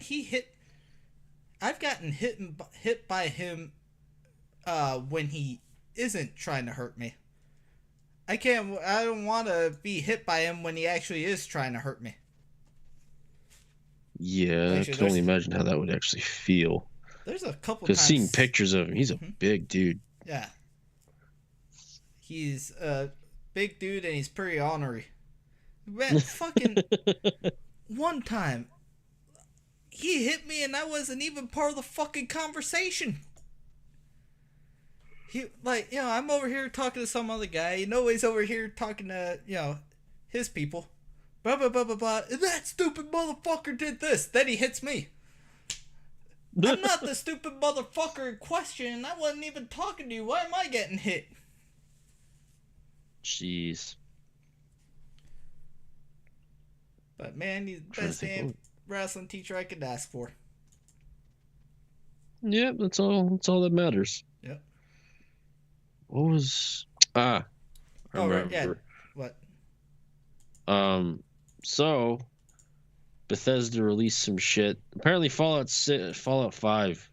I've gotten hit by him when he isn't trying to hurt me. I don't want to be hit by him when he actually is trying to hurt me. Yeah, I can only imagine how that would actually feel. There's a couple times. Because seeing pictures of him, he's a big dude. Yeah. He's a big dude and he's pretty ornery. Man, fucking one time, he hit me and I wasn't even part of the fucking conversation. I'm over here talking to some other guy. He's over here talking to, his people. Blah, blah, blah, blah, blah. And that stupid motherfucker did this. Then he hits me. I'm not the stupid motherfucker in question. I wasn't even talking to you. Why am I getting hit? Jeez. But man, he's the best damn wrestling teacher I could ask for. Yeah, that's all that matters. Yep. What was I remember. Right, yeah. What? So Bethesda released some shit. Apparently Fallout 5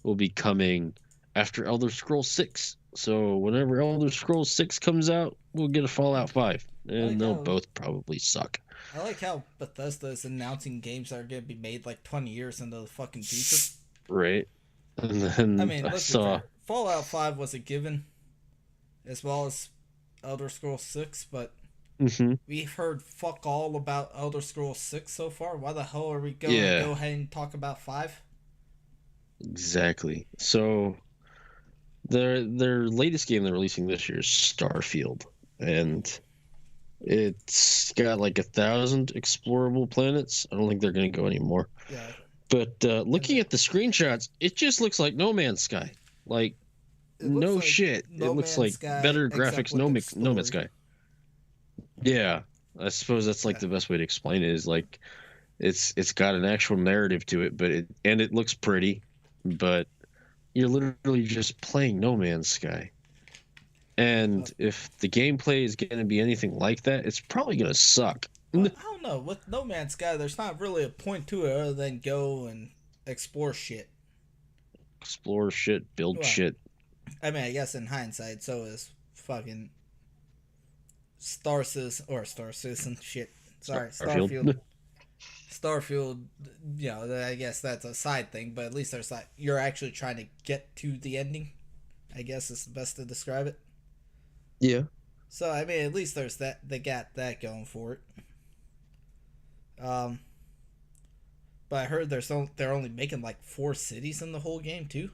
will be coming after Elder Scrolls 6. So whenever Elder Scrolls 6 comes out, we'll get a Fallout 5. And they'll both probably suck. I like how Bethesda is announcing games that are going to be made like 20 years into the fucking future. Right. And then I saw Fallout 5 was a given, as well as Elder Scrolls 6, but we've heard fuck all about Elder Scrolls 6 so far. Why the hell are we going to go ahead and talk about 5? Exactly. So their latest game they're releasing this year is Starfield, and it's got like 1,000 explorable planets. I don't think they're going to go anymore. Yeah. But looking at the screenshots, it just looks like No Man's Sky. Like, no shit. It looks like better graphics, No Man's Sky. Yeah, I suppose that's like the best way to explain it is like it's got an actual narrative to it, but it looks pretty, but you're literally just playing No Man's Sky. And if the gameplay is going to be anything like that, it's probably going to suck. Well, I don't know. With No Man's Sky, there's not really a point to it other than go and explore shit. Explore shit, build shit. I mean, I guess in hindsight, so is fucking Star Citizen shit. Sorry, Starfield. Starfield, I guess that's a side thing, but at least there's like you're actually trying to get to the ending. I guess is the best to describe it. Yeah. So I mean, at least there's that. They got that going for it. But I heard they're only making like 4 cities in the whole game too.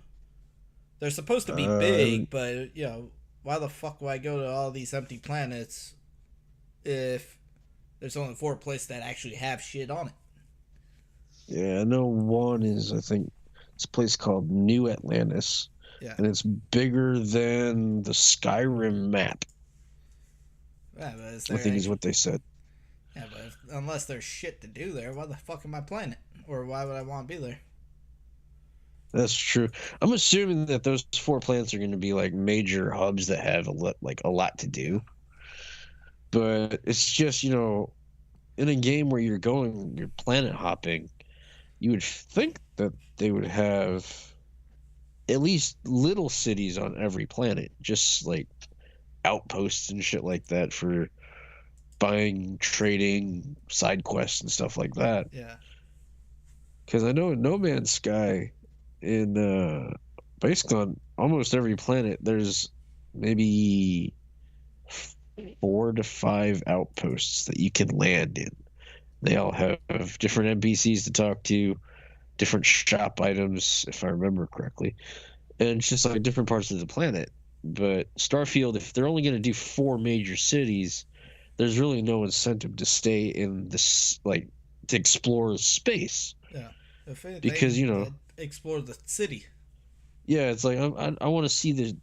They're supposed to be big, but why the fuck would I go to all these empty planets if there's only 4 places that actually have shit on it? Yeah, I know one is, I think, it's a place called New Atlantis. Yeah. And it's bigger than the Skyrim map. Yeah, but I think is what they said. Yeah, but unless there's shit to do there, why the fuck am I playing it? Or why would I want to be there? That's true. I'm assuming that those 4 planets are going to be like major hubs that have a lot to do. But it's just, in a game where you're planet hopping, you would think that they would have at least little cities on every planet, just like outposts and shit like that for buying, trading, side quests and stuff like that. Yeah. Because I know in No Man's Sky, in basically on almost every planet, there's maybe 4 to 5 outposts that you can land in. They all have different NPCs to talk to, different shop items, if I remember correctly, and it's just like different parts of the planet. But Starfield, if they're only going to do 4 major cities, there's really no incentive to stay in this, like, to explore space. Yeah. If anything, because explore the city. Yeah, it's like I want to see the.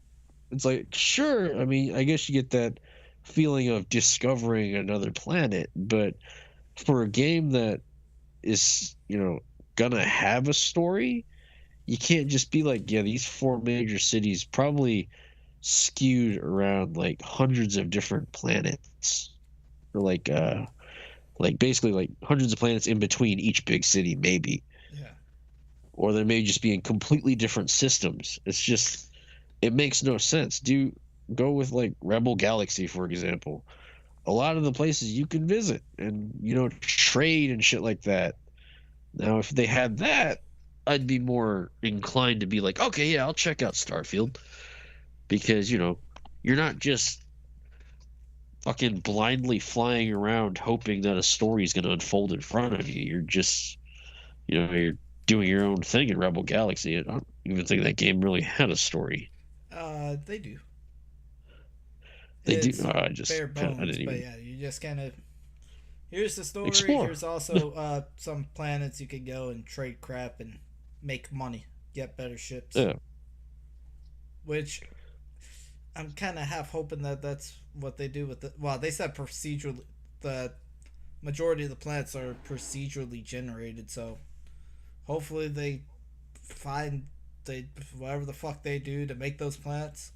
It's like, sure, I mean, I guess you get that feeling of discovering another planet, but for a game that is gonna have a story, you can't just be like, yeah, these 4 major cities probably skewed around like hundreds of different planets, or like basically like hundreds of planets in between each big city, maybe. Yeah. Or they may just be in completely different systems. It's just, it makes no sense. Go with like Rebel Galaxy, for example. A lot of the places you can visit and trade and shit like that. Now, if they had that, I'd be more inclined to be like, okay, yeah, I'll check out Starfield, because you're not just fucking blindly flying around hoping that a story is going to unfold in front of you. You're just, you're doing your own thing in Rebel Galaxy. I don't even think that game really had a story. They do. They it's do. I just bare bones, I didn't but even. yeah, you just kind of. Here's the story. Explore. Here's also some planets you could go and trade crap and make money, get better ships. Yeah. Which I'm kind of half hoping that that's what they do with the. Well, they said procedurally, the majority of the planets are procedurally generated, so hopefully they find whatever the fuck they do to make those planets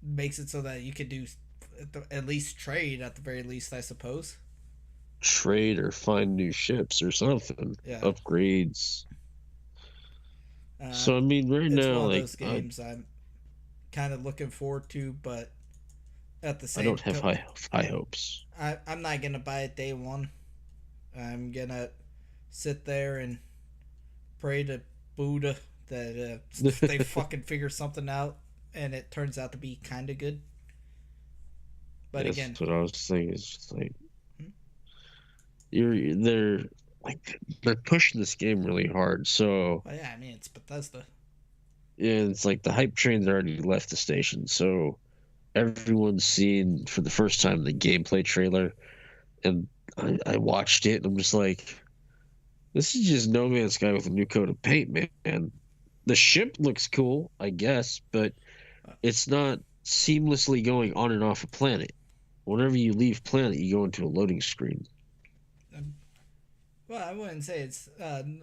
makes it so that you could do at least trade at the very least, I suppose. Trade or find new ships or something. Yeah. Upgrades. So I mean, right it's now, one of like, those games I'm kind of looking forward to, but at the same, I don't have high hopes. I'm not gonna buy it day one. I'm gonna sit there and pray to Buddha that they fucking figure something out, and it turns out to be kind of good. But again, that's what I was saying. Is just like they're pushing this game really hard. So well, yeah, I mean it's Bethesda. Yeah, it's like the hype train's already left the station. So everyone's seen for the first time the gameplay trailer, and I watched it, and I'm just like, this is just No Man's Sky with a new coat of paint, man. The ship looks cool, I guess, but it's not seamlessly going on and off a planet. Whenever you leave planet, you go into a loading screen. Well, I wouldn't say it's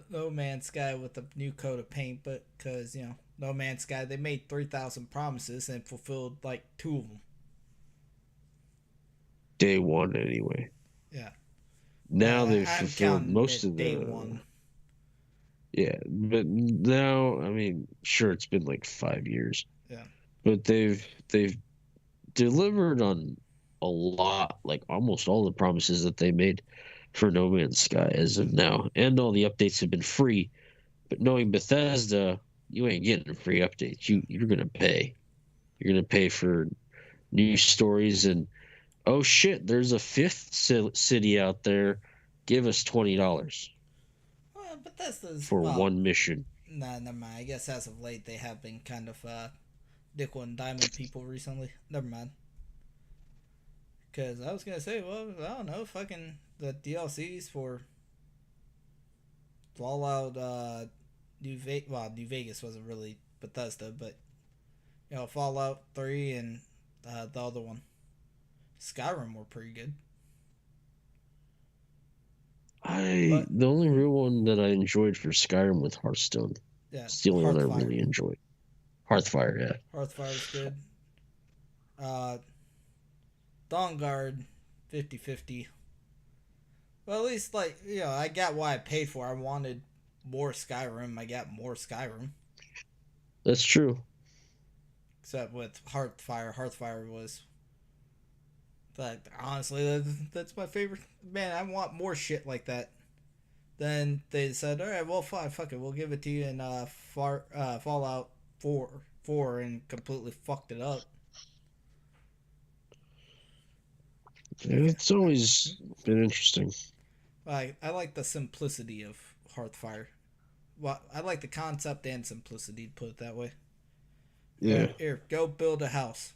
No Man's Sky with a new coat of paint, but because, No Man's Sky, they made 3,000 promises and fulfilled like 2 of them. Day one, anyway. Yeah. Now they've fulfilled most of the day one. Yeah, but now, I mean, sure, it's been like 5 years. Yeah. But they've delivered on a lot, like almost all the promises that they made for No Man's Sky as of now, and all the updates have been free. But knowing Bethesda, you ain't getting free updates. You're gonna pay. You're gonna pay for new stories, and oh shit, there's a 5th city out there. Give us $20. Well, Bethesda's for one mission. Nah, never mind. I guess as of late they have been kind of nickel and diamond people recently. Never mind. Because I was gonna say, well, I don't know, fucking the DLCs for Fallout, New Vegas wasn't really Bethesda, but Fallout 3 and the other one, Skyrim, were pretty good. The only real one that I enjoyed for Skyrim was Hearthstone. Yeah, it's the only one I really enjoyed. Hearthfire, yeah. Hearthfire's good. Dawnguard 50-50. Well, at least, like, I got what I paid for. I wanted more Skyrim. I got more Skyrim. That's true. Except with Hearthfire. Hearthfire was... But honestly, that's my favorite. Man, I want more shit like that. Then they said, all right, well, fine, fuck it. We'll give it to you in Fallout 4 and completely fucked it up. It's always been interesting. I like the simplicity of Hearthfire. Well, I like the concept and simplicity, to put it that way. Yeah. Here, go build a house.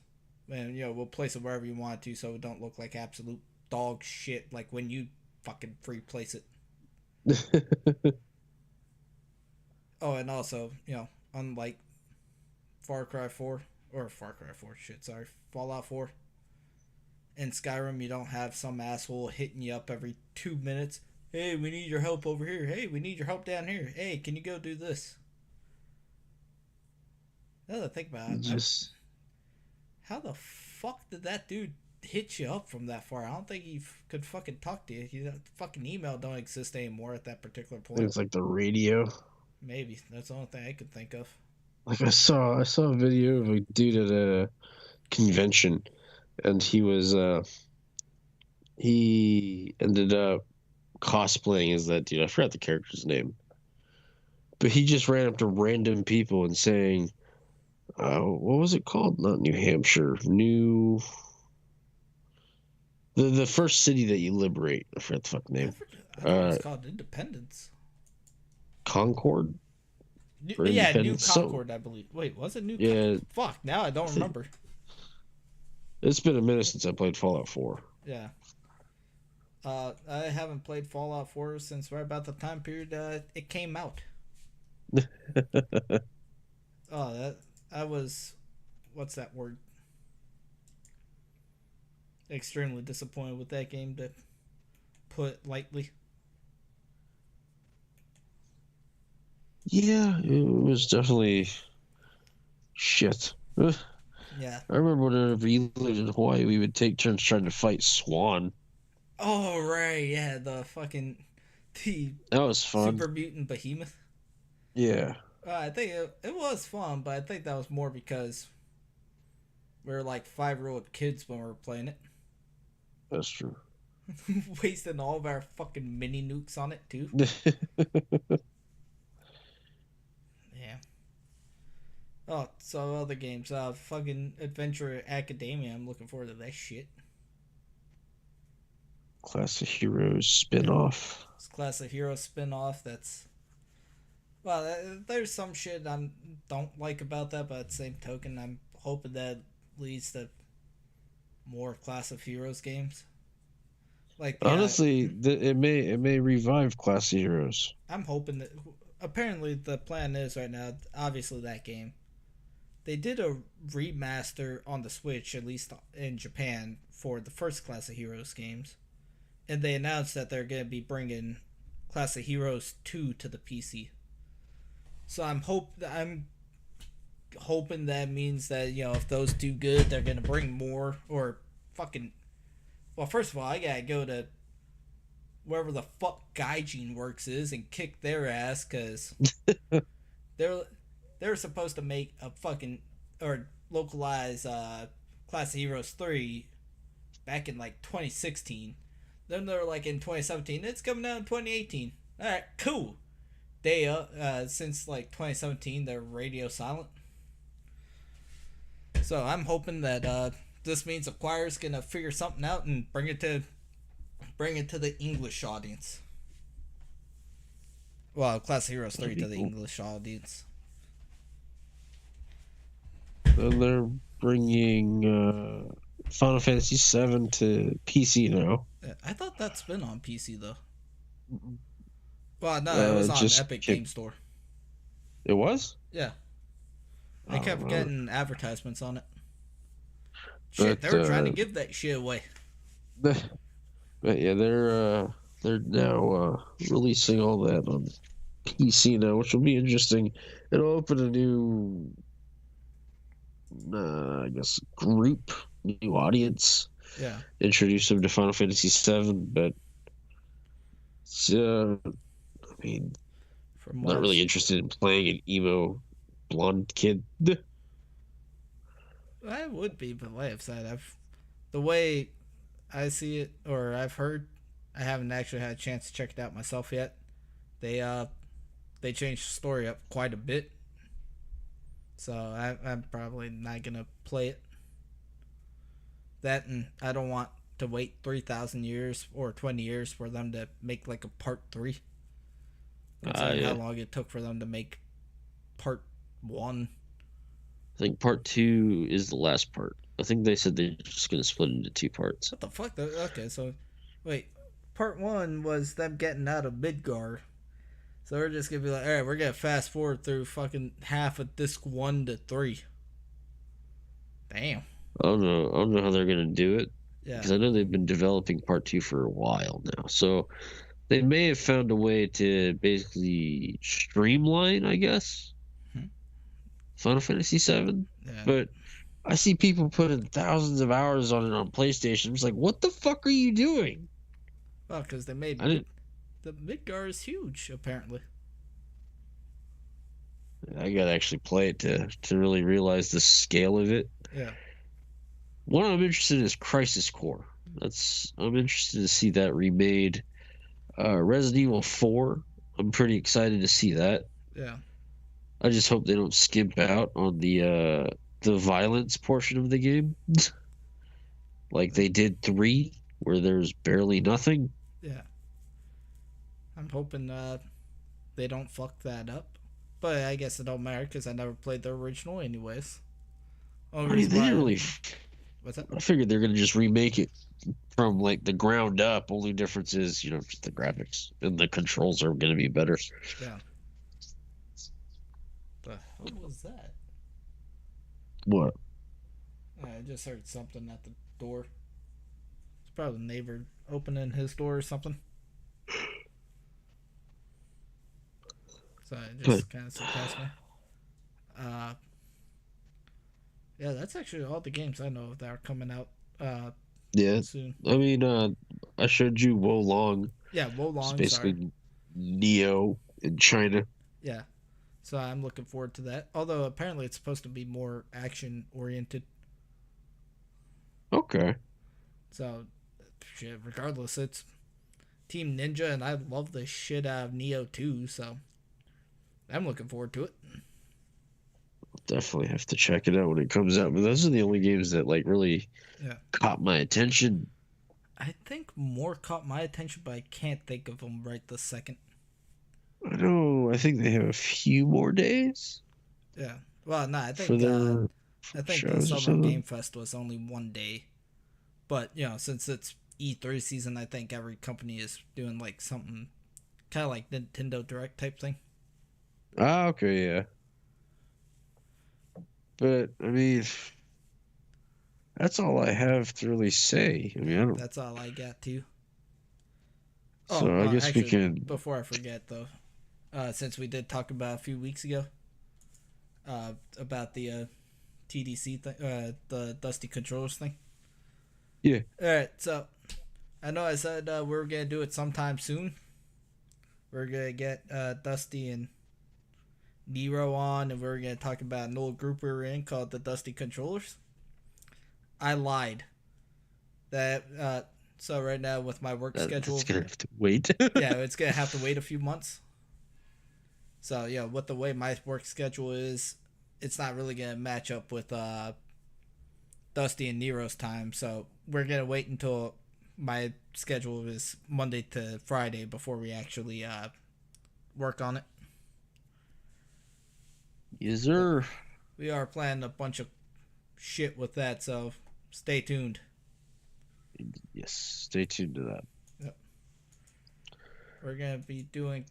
And, we'll place it wherever you want to so it don't look like absolute dog shit like when you fucking free place it. Oh, and also, unlike Fallout 4, Fallout 4, in Skyrim, you don't have some asshole hitting you up every 2 minutes. Hey, we need your help over here. Hey, we need your help down here. Hey, can you go do this? Now that I think about it, how the fuck did that dude hit you up from that far? I don't think he could fucking talk to you. Fucking email don't exist anymore at that particular point. It's like the radio. Maybe that's the only thing I could think of. Like I saw a video of a dude at a convention, and he ended up cosplaying as that dude. I forgot the character's name, but he just ran up to random people and saying, what was it called? Not New Hampshire. The first city that you liberate. I forgot the fucking name. I think it's called Independence. Concord? New Concord, I believe. Wait, was it New Concord? Fuck, now I don't remember. It's been a minute since I played Fallout 4. Yeah. I haven't played Fallout 4 since right about the time period it came out. I was, what's that word? Extremely disappointed with that game, to put it lightly. Yeah, it was definitely shit. Yeah. I remember whenever we lived in Hawaii, we would take turns trying to fight Swan. Oh, right, yeah, that was fun. Super mutant behemoth. Yeah. I think it was fun, but I think that was more because we were like 5-year-old kids when we were playing it. That's true. Wasting all of our fucking mini nukes on it, too. Yeah. Oh, so other games. Fucking Adventure Academia. I'm looking forward to that shit. Class of Heroes spin-off. It's Class of Heroes spin-off. That's... Well, there's some shit I don't like about that, but at the same token, I'm hoping that leads to more Class of Heroes games. Like, honestly, it may revive Class of Heroes. I'm hoping that. Apparently, the plan is right now. Obviously, that game. They did a remaster on the Switch, at least in Japan, for the first Class of Heroes games, and they announced that they're going to be bringing Class of Heroes 2 to the PC. So I'm hoping that means that, if those do good, they're gonna bring more, or fucking... Well, first of all, I gotta go to wherever the fuck Gaijin Works is and kick their ass, because they're supposed to make a fucking... or localize Class of Heroes 3 back in, like, 2016. Then they're like, in 2017, it's coming out in 2018. Alright, cool. Since like 2017, they're radio silent. So I'm hoping that this means Acquire's gonna figure something out and bring it to the English audience. Well, Class of Heroes 3 to the English audience. And they're bringing Final Fantasy VII to PC now. I thought that's been on PC though. Well, no, it was on Epic Game Store. It was? Yeah. I kept getting advertisements on it. Shit, they were trying to give that shit away. But yeah, they're now releasing all that on PC now, which will be interesting. It'll open a new, I guess, new audience. Yeah. introduce him to Final Fantasy VII, but I mean, From I'm not what I've really interested in playing an emo blonde kid. I would be, but like I've said, the way I see it or I've heard, I haven't actually had a chance to check it out myself yet. They they changed the story up quite a bit, so I'm probably not gonna play it. That and I don't want to wait 3,000 years or 20 years for them to make like a part three. Considering how Yeah. long it took for them to make part one. I think part 2 is the last part. I think they said they're just going to split it into 2 parts. What the fuck? Okay, so wait, part one was them getting out of Midgar. So we're just gonna be like, all right, we're gonna fast forward through fucking half of disc 1 to 3. Damn. I don't know how they're going to do it Yeah. because I know they've been developing part 2 for a while now. So they may have found a way to basically streamline, I guess, Hmm. Final Fantasy VII. Yeah. But I see people putting thousands of hours on it on PlayStation. It's like, what the fuck are you doing? Well, because they I made didn't. the Midgar is huge apparently. I gotta actually play it to really realize the scale of it. Yeah. One I'm interested in is Crisis Core. I'm interested to see that remade. Resident Evil 4. I'm pretty excited to see that. Yeah. I just hope they don't skimp out on the violence portion of the game, like they did 3, where there's barely nothing. Yeah. I'm hoping they don't fuck that up. But I guess it don't matter because I never played the original anyways. Only I mean, reason they why. didn't really. What's that? I figured they're gonna just remake it from like the ground up. Only difference is, just the graphics and the controls are gonna be better. Yeah. What was that? What? I just heard something at the door. It's probably the neighbor opening his door or something. So it But just kind of surprised me. Uh, yeah, that's actually all the games I know of that are coming out yeah, soon. I mean, I showed you Wo Long. Yeah, It's Wolong, sorry. basically Neo in China. Yeah, so I'm looking forward to that. Although apparently it's supposed to be more action oriented. Okay. So, shit, regardless, it's Team Ninja, and I love the shit out of Neo too. So, I'm looking forward to it. Definitely have to check it out when it comes out. But those are the only games that like really Yeah. caught my attention. I think more caught my attention, but I can't think of them right this second. I know. I think they have a few more days Yeah. Well, no, for their I think the shows or Summer something. Game Fest was only one day, but since it's E3 season, I think every company is doing like something kind of like Nintendo Direct type thing. Ah, okay, yeah. But I mean, that's all I have to really say. I mean, I don't. That's all I got too. Oh, So I guess we actually, can. before I forget though, since we did talk about a few weeks ago, about the TDC thing, the Dusty controllers thing. Yeah. All right, so I know I said we were gonna do it sometime soon. We're gonna get Dusty and Nero on, and we're gonna talk about an old group we were in called the Dusty Controllers. I lied. That so right now with my work schedule, It's gonna have to wait. yeah, it's gonna have to wait a few months. So yeah, with the way my work schedule is, it's not really gonna match up with Dusty and Nero's time. So we're gonna wait until my schedule is Monday to Friday before we actually work on it. Yes, sir. We are planning a bunch of shit with that, so stay tuned. Yes, stay tuned to that. Yep. We're gonna be doing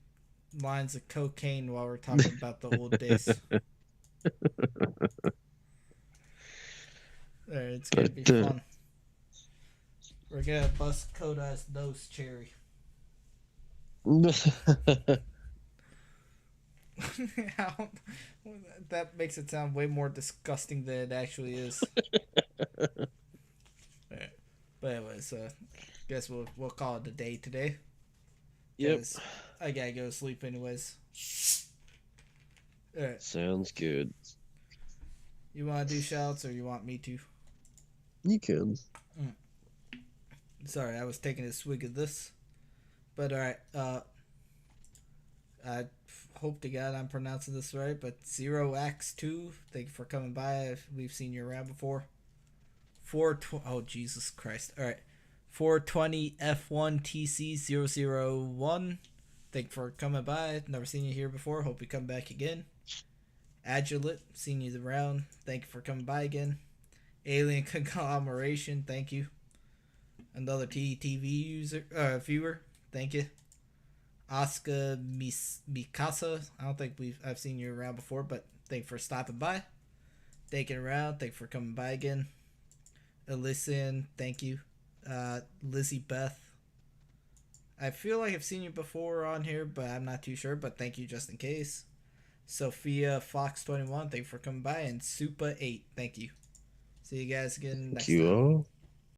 lines of cocaine while we're talking about the old days. There, it's gonna be fun. We're gonna bust Koda's nose cherry. That makes it sound way more disgusting than it actually is. Right. But anyways, guess we'll call it a day today. Yep. I gotta go to sleep anyways. All right. Sounds good. You want to do shouts or you want me to? You can. Sorry, I was taking a swig of this. But alright, I hope to God I'm pronouncing this right, but 0x2, thank you for coming by. We've seen you around before. 420, oh Jesus Christ. Alright, 420F1TC001, thank you for coming by. Never seen you here before, hope you come back again. Adulate, seen you around, thank you for coming by again. Alien Conglomeration, thank you. Another TTV viewer, thank you. Oscar Mikasa, I don't think I've seen you around before, but thank you for stopping by. Taking around, thank you for coming by again. Elysian, thank you. Lizzie Beth, I feel like I've seen you before on here, but I'm not too sure, but thank you just in case. Sophia Fox 21, thank you for coming by, and Supa 8, thank you. See you guys again next time.